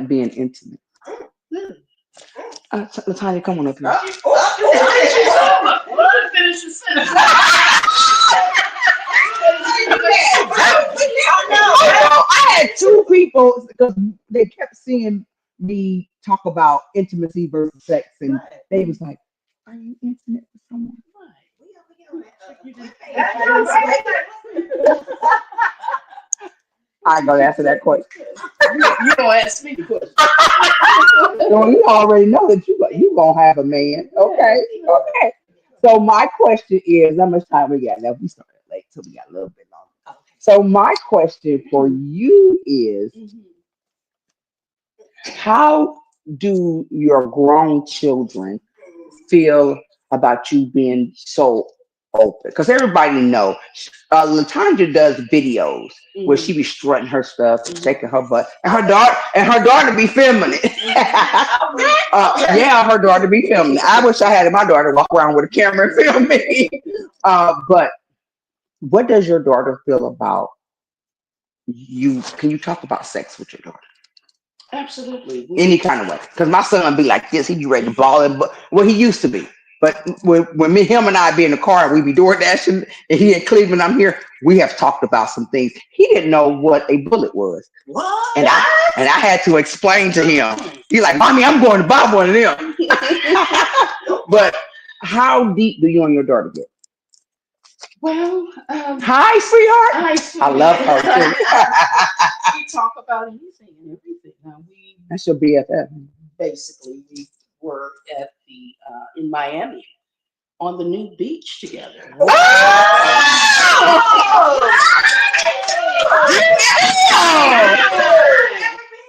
being intimate? Latanya, come on up here. Finish your sentence. because they kept seeing me talk about intimacy versus sex, and they was like, "Are you intimate with someone?" I ain't gonna answer that question. You gonna ask me the question? So you already know that you gonna have a man. Okay, okay. So my question is, how much time we got left? We started late, so we got a little bit longer. So my question for you is, how do your grown children feel about you being so open? Because everybody know Latanja does videos where she be strutting her stuff, shaking her butt, and her daughter be feminine. Yeah, her daughter be feminine. I wish I had my daughter walk around with a camera and film me. But what does your daughter feel about you? Can you talk about sex with your daughter? Absolutely. Any kind of way. Because my son be like this. He be ready to ball it. But well, he used to be. But when him and I be in the car, we be door dashing, and he in Cleveland, I'm here. We have talked about some things. He didn't know what a bullet was. What? And I had to explain to him. He's like, "Mommy, I'm going to buy one of them." But how deep do you and your daughter get? Well, Hi, sweetheart. hi, I love her too. We talk about anything and everything. Now That's your BFF. basically we were at the in Miami on the new beach together.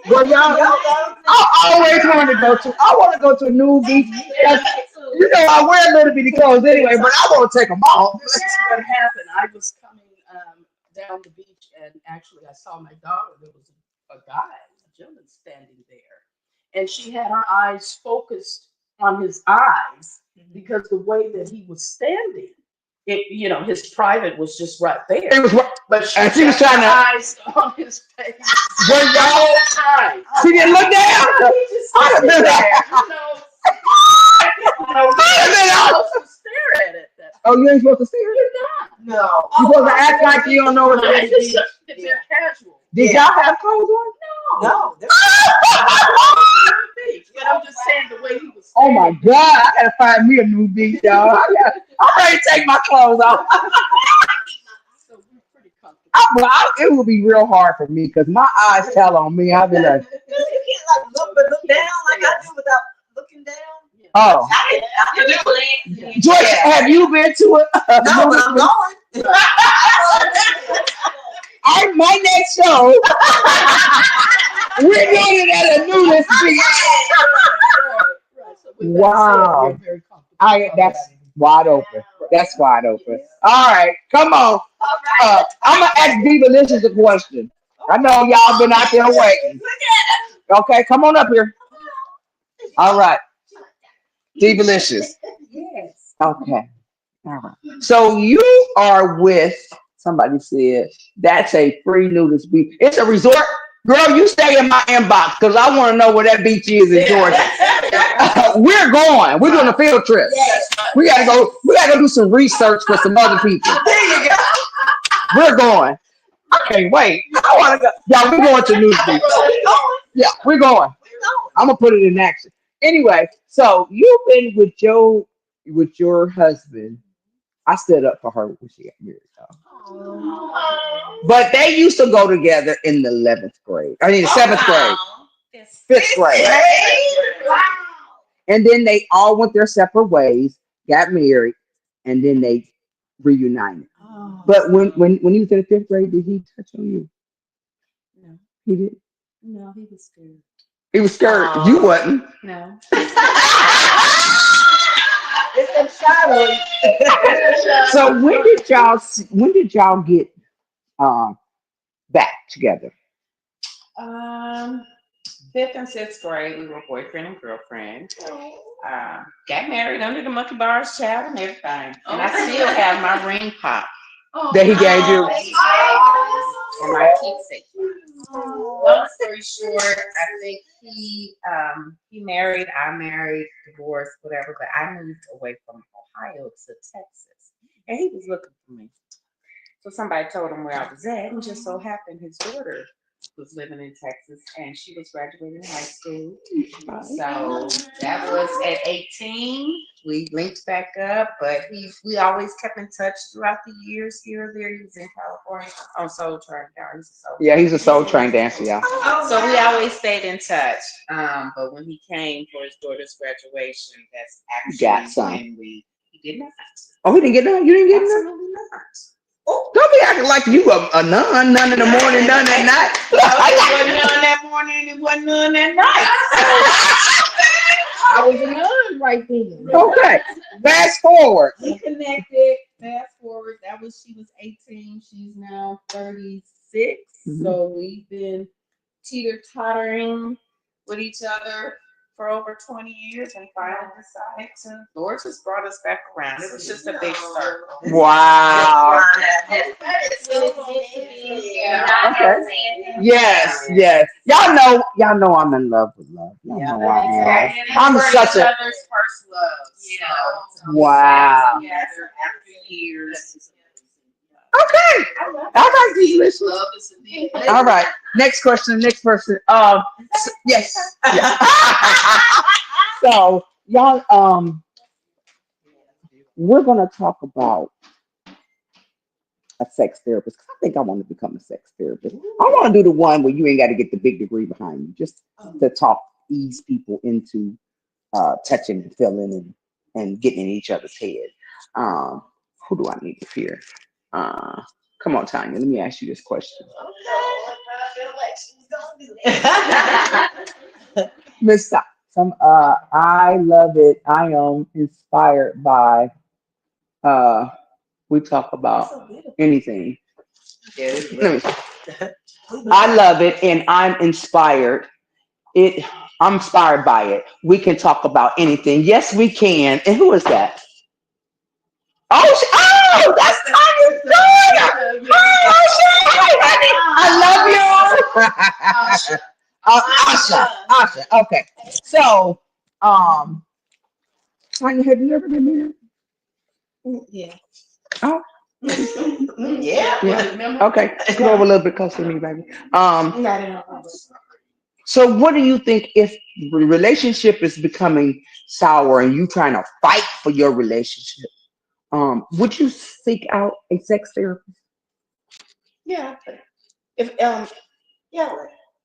Well, I always wanted to go to. I want to go to a new beach. You know, I wear little bitty clothes anyway, but I want to take them off. This is what happened. I was coming down the beach, and actually, I saw my daughter. There was a guy, a gentleman, standing there, and she had her eyes focused on his eyes because the way that he was standing, his private was just right there. It was, But she was trying to. Eyes on his face. Well, The whole time. she didn't look down. I'd have been there. I was supposed to stare at it. Oh, you ain't supposed to stare? No. You supposed to act like you don't know what it is. They're casual. Did y'all have clothes on? No. But I'm just saying the way he was. Oh my God! I gotta find me a new beach, y'all. I'm ready to take my clothes off. So we're pretty comfortable. It would be real hard for me because my eyes tell on me. I'll be like, You can't look down like I do without looking down. oh. I can do it. Joyce, have you been to it? No, but I'm going. My next show, we're doing it at a nudist beach. Wow. That's wide open. That's wide open. All right, come on. I'm gonna ask Divalicious a question. I know y'all been out there waiting. Okay, come on up here. All right, Divalicious. Yes. Okay. All right. So you are with somebody said that's a free nudist beach. It's a resort. Girl, you stay in my inbox because I want to know where that beach is in Georgia. We're going. We're doing a field trip. We gotta go. We gotta go do some research for some other people. There you go. We're going. I can't wait. I want to go. Yeah, we're going to nudist beach. Yeah, we're going. I'm gonna put it in action. Anyway, so you've been with your husband. I stood up for her when she got married. But they used to go together in the 11th grade. I mean, the 7th grade, 5th grade. Wow. And then they all went their separate ways, got married, and then they reunited. But when he was in the 5th grade, did he touch on you? No. He did. No, he was scared. He was scared. You wasn't. No. It's them shadows. So when did y'all get back together? 5th and 6th grade, we were boyfriend and girlfriend. Got married under the monkey bars, child, and everything. And I still have my ring pop. That he gave you? For my keepsake. Long story short, I think he married, I married, divorced, whatever, but I moved away from Ohio to Texas. And he was looking for me. So somebody told him where I was at, and just so happened his daughter was living in Texas, and she was graduating high school. So that was at 18. We linked back up, but we always kept in touch throughout the years here or there. He was in California on Soul Train. Yeah, he's a Soul Train dancer, yeah. So we always stayed in touch. But when he came for his daughter's graduation, that's actually when he did not. Oh, he didn't get none? You didn't get none? Absolutely not. Oh, don't be acting like you a nun, none in the morning, none at night. It wasn't none that morning, it wasn't none that night. I was a nun right then. Okay, fast forward. We connected. Fast forward. She was 18. She's now 36. Mm-hmm. So we've been teeter-tottering with each other for over 20 years, and finally decided to. Lord just brought us back around. It was just a big circle. Wow. That is so Okay. Yes. Y'all know I'm in love with love. Y'all know I am. I'm such a first love. wow. Together after years. Okay. All right, these listeners. All right. Next question. Next person. Yes. Yeah. So y'all, we're gonna talk about a sex therapist. I think I want to become a sex therapist. I want to do the one where you ain't got to get the big degree behind you, just to ease people into touching and feeling and getting in each other's head. Who do I need to fear? Come on, Tonya. Let me ask you this question. Miss I love it. I am inspired by. We talk about anything. I love it, and I'm inspired. I'm inspired by it. We can talk about anything. Yes, we can. And who is that? Oh, that's Tanya's daughter. I love you. Asha. Okay. So, Tanya, have you ever been married? Yeah. Oh. Yeah. Okay. Come over a little bit closer to me, baby. Not at all. So what do you think if the relationship is becoming sour and you trying to fight for your relationship? Would you seek out a sex therapist? Yeah. If yeah.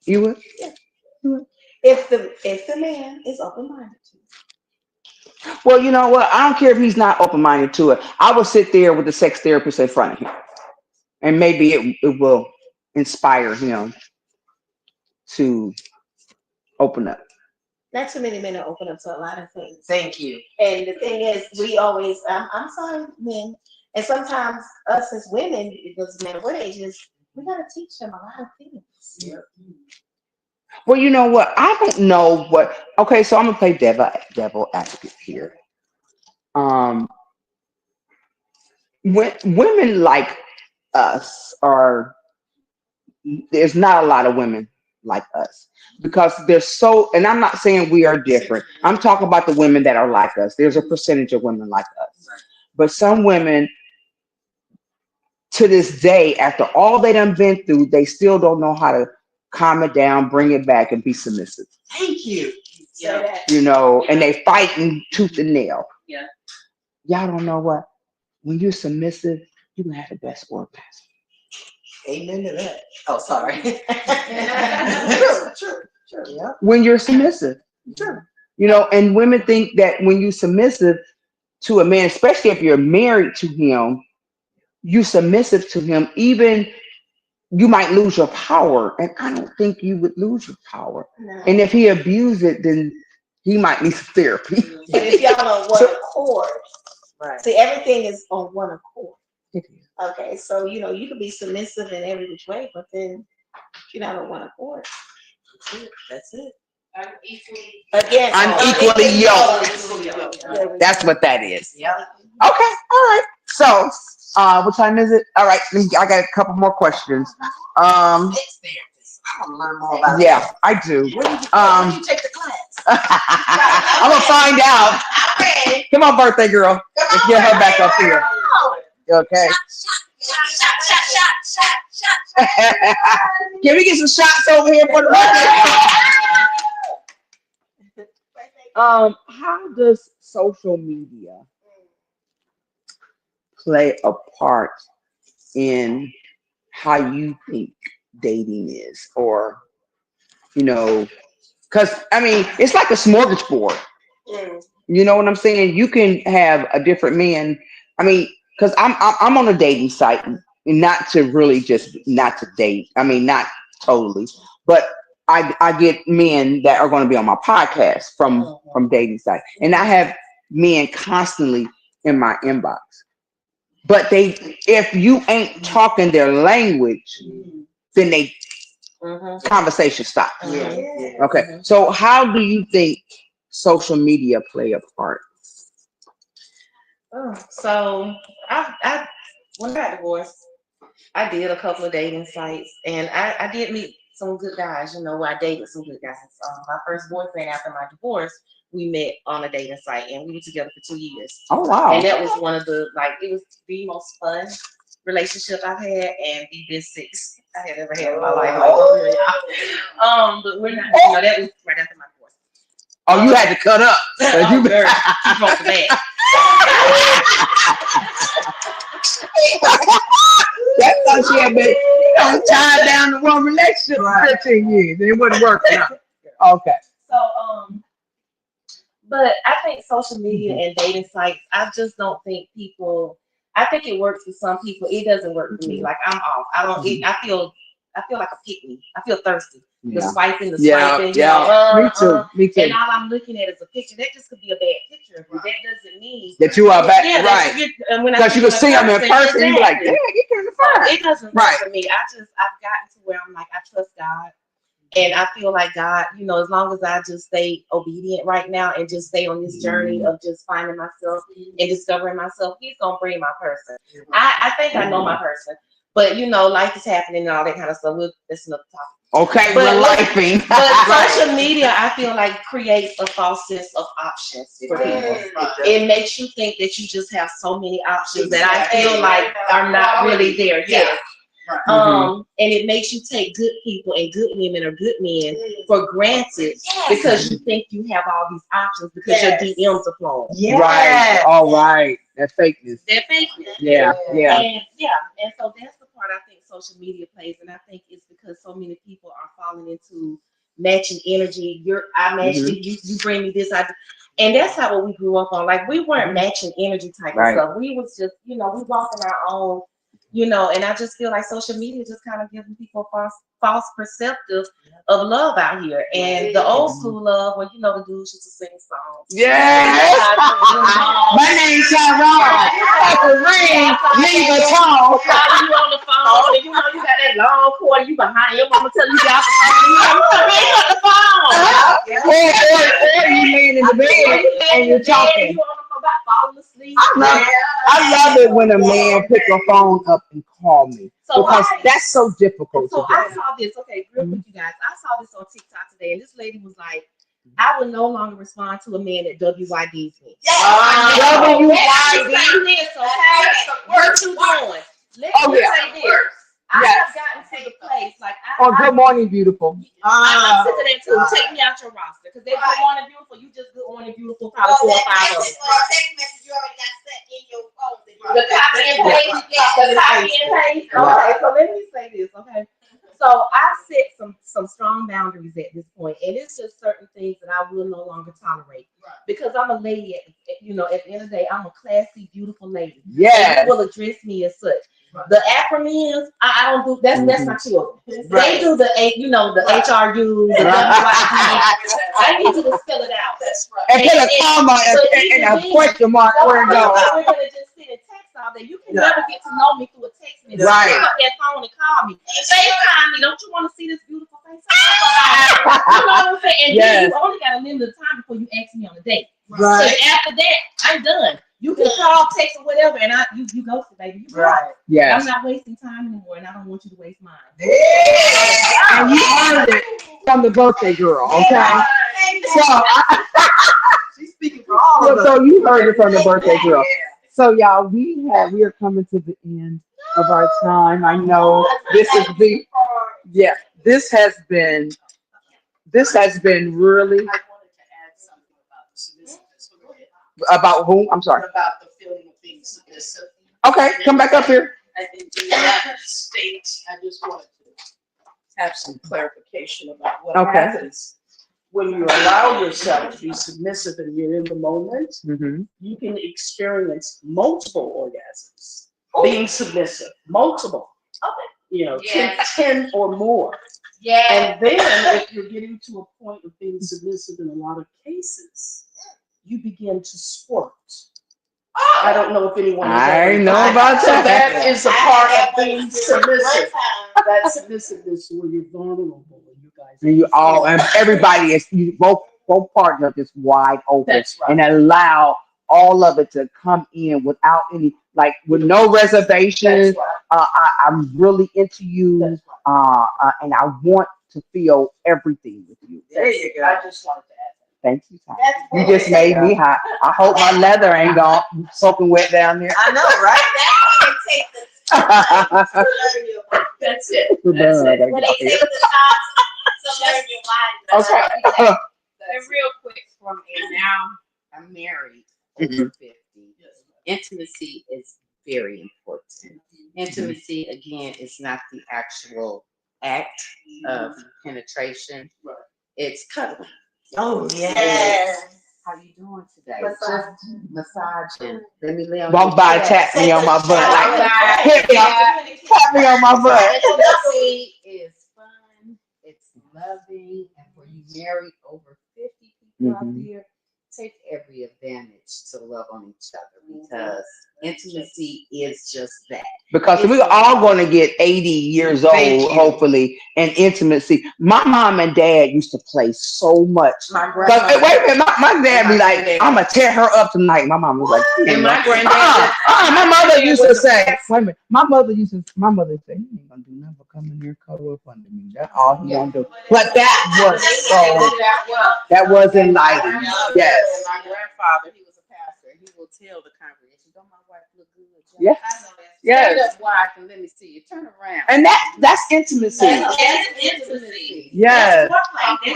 You would? Yeah. If the man is open-minded to it. Well, you know what? I don't care if he's not open-minded to it. I will sit there with the sex therapist in front of him. And maybe it will inspire him to open up. Not too many men are open up to a lot of things. Thank you. And the thing is, we always, I'm sorry, men, and sometimes us as women, it doesn't matter what age it is, we gotta teach them a lot of things. Yeah. Well, you know what? I don't know what. Okay, so I'm gonna play devil advocate here. When women like us there's not a lot of women like us because they're so. And I'm not saying we are different. I'm talking about the women that are like us. There's a percentage of women like us, but some women, to this day, after all they done been through, they still don't know how to calm it down, bring it back, and be submissive. Thank you. Yeah. You know, and they fighting tooth and nail. Yeah. Y'all don't know what? When you're submissive, you can have the best orgasm. Amen to that. Oh, sorry. Sure. Yeah. When you're submissive. Sure. You know, and women think that when you're submissive to a man, especially if you're married to him, you submissive to him, even you might lose your power. And I don't think you would lose your power. No. And if he abused it, then he might need some therapy. But if y'all on one accord, Right. see, everything is on one accord. It is. Okay, so you can be submissive in every which way, but then you're not on one accord. That's it. Again, Unequally yoked. That's what that is. Yeah. Okay, all right. So, what time is it? All right, I got a couple more questions. Sex therapist. I want to learn more about Yeah, I do. Where do you take the class? I'm gonna find out. I'm ready. Come on, birthday girl. Let's get her back up here. Okay. Can we get some shots over here for the how does social media play a part in how you think dating is, or because I mean it's like a smorgasbord. You know what I'm saying? You can have a different man. I mean, because I'm on a dating site, not to really just not to date. I mean, not totally, but I get men that are going to be on my podcast from dating sites, and I have men constantly in my inbox. But if you ain't talking their language, then they conversation stops. Okay. So how do you think social media play a part? So I when I got divorced, I did a couple of dating sites, and I did meet some good guys. I dated some good guys. My first boyfriend after my divorce, we met on a dating site, and we were together for 2 years. Oh wow! And that was one of the it was the most fun relationship I've had, and the best sex I had ever had in my life. But we're not. That was right after my divorce. Oh, you had to cut up. You broke the back. That's how she had been tied down to one relationship for 15 years. It wouldn't work out. Okay. So, but I think social media and dating sites, I just don't think people, I think it works for some people. It doesn't work for me. Like I'm off. I feel like a pick-me. I feel thirsty. The swiping. Me too. And all I'm looking at is a picture. That just could be a bad picture of you. That doesn't mean that you are back, right? Because you can see them in person and be like, "Dang, you kind of fine." It doesn't work for me. I've gotten to where I'm like, I trust God, and I feel like God. As long as I just stay obedient right now and just stay on this journey of just finding myself and discovering myself, He's gonna bring my person. I think I know my person. But life is happening and all that kind of stuff. That's another topic. Okay, we're lifing. But social media, I feel like creates a false sense of options for people. It makes you think that you just have so many options that I feel like are not really there. Yes. And it makes you take good people and good women or good men for granted because you think you have all these options because your DMs are flowing. Right. All right. That's fakeness. Yeah. And so that's the part I think social media plays, and I think it's because so many people are falling into matching energy. I match you bring me this, and that's how we grew up on. Like we weren't matching energy type of stuff. We was just, we walking our own, and I just feel like social media just kind of giving people false perceptive of love out here. And the old school love where the dudes used to sing songs. My name's Tyrone. Ring, leave a tone. You on the phone, and you got that long cord, you behind your mama tell you got the phone. You on the phone. Or you laying in the bed and you're talking. You on the phone about falling asleep. I love it when a man pick a phone up and call me because that's so difficult. So I saw this. Okay, real quick, you guys. I saw this on TikTok today, and this lady was like, I will no longer respond to a man that WYDs me. WYD. What you doing? Let me say this. I have gotten to the place like good morning, beautiful. I'm sick of that too. Take me out your roster because they're good morning, beautiful. You just good morning, beautiful. Probably 4 or 5 of them. Text message you already got set in your phone. The copy and paste. Okay, so let me say this. Okay. So I set some strong boundaries at this point, and it's just certain things that I will no longer tolerate because I'm a lady. At the end of the day, I'm a classy, beautiful lady. Yeah, and you will address me as such. The acronyms, I don't do. That's my children. They do the the HRU, the WYD. I need you to spell it out. That's right. And put a comma and a question mark where it goes. We're gonna just sit and text all day. You can never get to know me through a text message. Right. Pick up that phone and call me. FaceTime me. Don't you want to see this beautiful face? You know what I'm saying? And then you only got a limited time before you ask me on a date. Right. So after that, I'm done. You can call, text, or whatever, and you go for baby. You Yeah. I'm not wasting time anymore, and I don't want you to waste mine. Yeah. And you earned it from the birthday girl, okay? So She's speaking for all of us. So you heard it from the birthday girl. So y'all, we are coming to the end of our time. I know this is the yeah. This has been really I wanted to add something about the submissiveness. Go ahead. about whom? I'm sorry. About the feeling of being submissive. Okay, come back up here. I think in that state, I just wanted to have some clarification about what Okay. happens when you allow yourself to be submissive and you're in the moment. Mm-hmm. You can experience multiple orgasms being submissive, multiple. You know, Yes. 10 or more. Yeah. And then if you're getting to a point of being submissive in a lot of cases, you begin to squirt. I don't know if anyone has I ever know done about So that. that is a part of being submissive. That submissiveness where you're vulnerable and you guys. And you all and everybody is both partners just wide open That's right. and allow all of it to come in without any with no reservations. That's right. I'm really into you, That's right. and I want to feel everything with you. There you go. I just wanted to add Thank you, Tom. You just made me hot. I hope my leather ain't gone soaking wet down there. I know, right? That's what it takes to that. That's it. When That's it. when they take the shots to learn your body. Okay. And real quick for me now, I'm married over 50. Intimacy is very important. Intimacy, again, is not the actual act of penetration. Right. It's cuddling. Oh, Yes. How you doing today? Massage. Just massaging. Let me lay on Walk your by, chest. tap me on my butt. Walk by, Hit me up. Tap me on my butt. Intimacy is fun. It's loving. And for you married over 50 people out there, take every advantage to love on each other because intimacy is just that. Because we're all going to get 80 years old, hopefully, and intimacy. My mom and dad used to play so much. My Wait a minute, my dad be like, I'm going to tear her up tonight. My mom was like, And my granddad, my mother used to say, wait a minute, my mother said, he ain't going to do nothing but come in here and cuddle up under me. That's all he going to do. But that was enlightening. Yes. My grandfather, he was a pastor. He will tell the congregation, "Don't my wife look good?" Yes. Stand Yes. up, wife, and let me see you. Turn around. And that's intimacy. That's intimacy. Yes.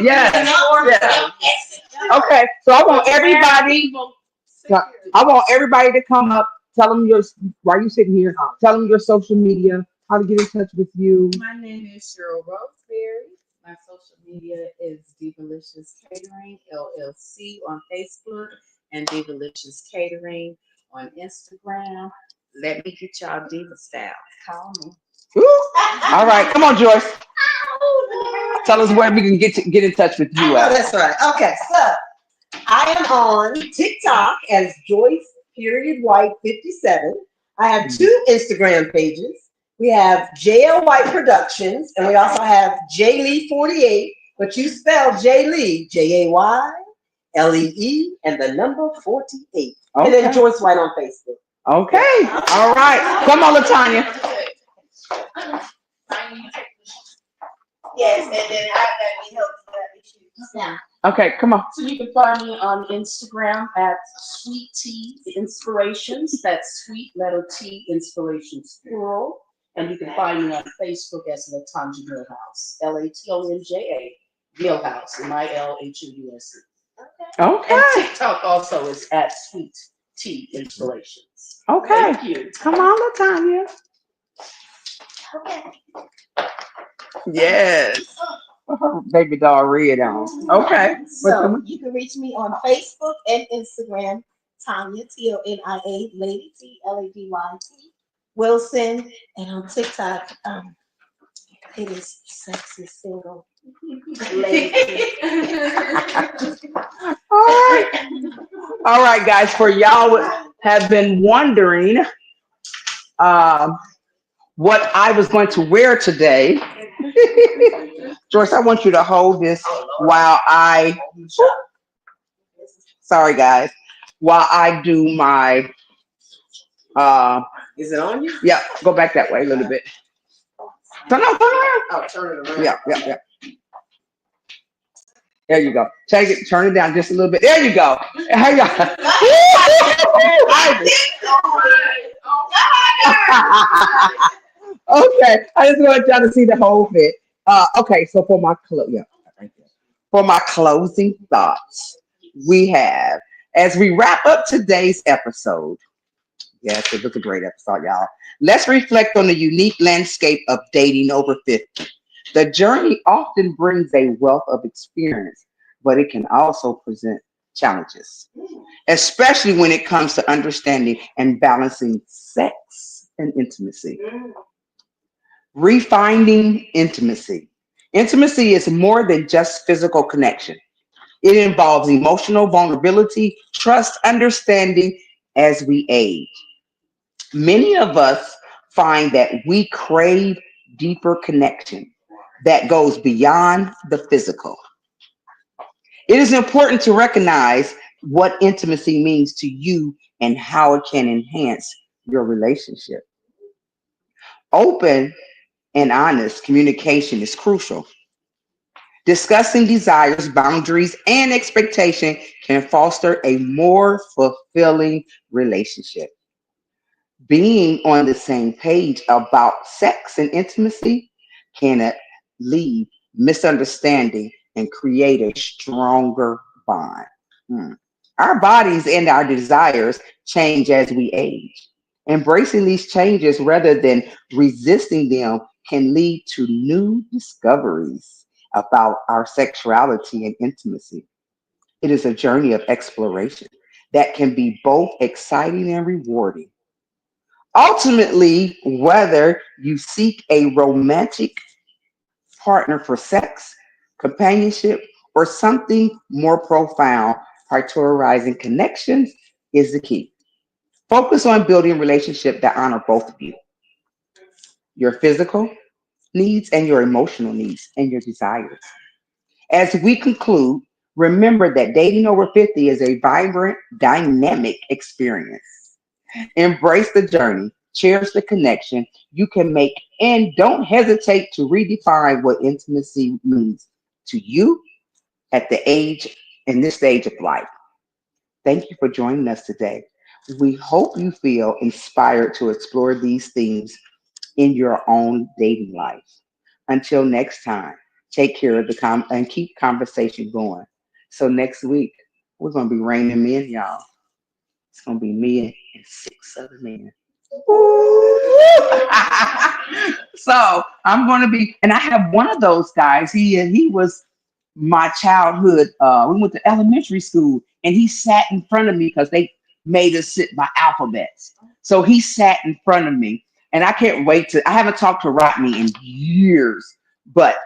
Yes. Okay. So I want everybody to come up. Tell them while you sitting here, tell them your social media, how to get in touch with you. My name is Cheryl Roseberry. My social media is Divalicious Catering LLC on Facebook and Divalicious Catering on Instagram. Let me get y'all diva style. Call me. Woo. All right, come on, Joyce. Tell us where we can get in touch with you at. That's right. Okay, so I am on TikTok as Joyce_White57. I have 2 Instagram pages. We have JL White Productions, and we also have JLee48, but you spell JLee, JAYLEE, and the number 48. Okay. And then Joyce White on Facebook. Okay. All right. Come on, Latanya. Yes, and then I got help for that issue. Okay, come on. So you can find me on Instagram at Sweet Tea Inspirations. That's sweet letter T Inspirations plural. And you can find me on Facebook as Latanja Millhouse. LATONJA Millhouse. MILHOUSE. Okay. And TikTok also is at Sweet Tea Inspirations. Okay. Thank you. Come on, Latanya. Okay. Yes. Baby doll red on. Okay. So you can reach me on Facebook and Instagram, Tonya TONIA Lady TLADYT Wilson, and on TikTok, it is Sexy Single Lady. All right, guys. For y'all have been wondering what I was going to wear today. Joyce, I want you to hold this while sorry guys, while I do my, Is it on you? yeah, go back that way a little bit. Turn around. Oh, turn it around. Yeah. There you go. Turn it down just a little bit. There you go. There you go. Okay, I just want y'all to see the whole fit. Okay, so for my closing thoughts, we have as we wrap up today's episode. Yes, it was a great episode, y'all. Let's reflect on the unique landscape of dating over 50. The journey often brings a wealth of experience, but it can also present challenges, especially when it comes to understanding and balancing sex and intimacy. Refining intimacy. Intimacy is more than just physical connection. It involves emotional vulnerability, trust, understanding as we age. Many of us find that we crave deeper connection that goes beyond the physical. It is important to recognize what intimacy means to you and how it can enhance your relationship. Open and honest communication is crucial. Discussing desires, boundaries, and expectation can foster a more fulfilling relationship. Being on the same page about sex and intimacy can leave misunderstanding and create a stronger bond. Hmm. Our bodies and our desires change as we age. Embracing these changes rather than resisting them can lead to new discoveries about our sexuality and intimacy. It is a journey of exploration that can be both exciting and rewarding. Ultimately, whether you seek a romantic partner for sex, companionship, or something more profound, prioritizing connections is the key. Focus on building relationships that honor both of you, your physical needs and your emotional needs and your desires. As we conclude, remember that dating over 50 is a vibrant, dynamic experience. Embrace the journey, cherish the connection you can make, and don't hesitate to redefine what intimacy means to you at the age in this stage of life. Thank you for joining us today. We hope you feel inspired to explore these themes in your own dating life. Until next time, take care of and keep conversation going. So next week, we're gonna be reining men, y'all. It's gonna be me and six other men. So I'm gonna be, and I have one of those guys. He was my childhood. We went to elementary school, and he sat in front of me because they made us sit by alphabets. So he sat in front of me, and I can't wait to. I haven't talked to Rodney in years, but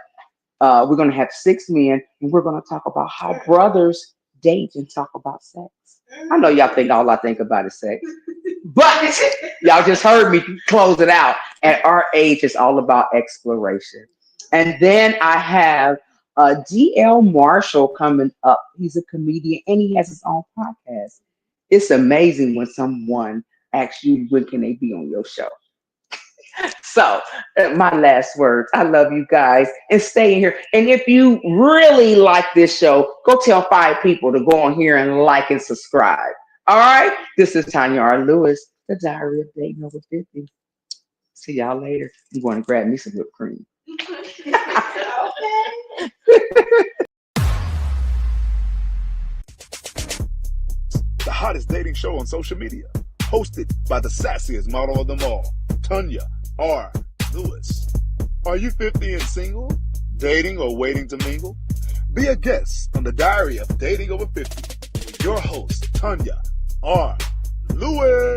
we're gonna have six men, and we're gonna talk about how brothers date and talk about sex. I know y'all think all I think about is sex, but y'all just heard me close it out. At our age, it's all about exploration. And then I have D.L. Marshall coming up. He's a comedian and he has his own podcast. It's amazing when someone asks you, when can they be on your show? So, my last words. I love you guys and stay in here. And if you really like this show, go tell 5 people to go on here and like and subscribe. All right. This is Tonya R.Lewis, the Diary of Dating Over 50. See y'all later. I'm going to grab me some whipped cream. The hottest dating show on social media, hosted by the sassiest model of them all, Tonya R.Lewis. Are you 50 and single, dating or waiting to mingle? Be a guest on the Diary of Dating Over 50 with your host, Tonya R.Lewis.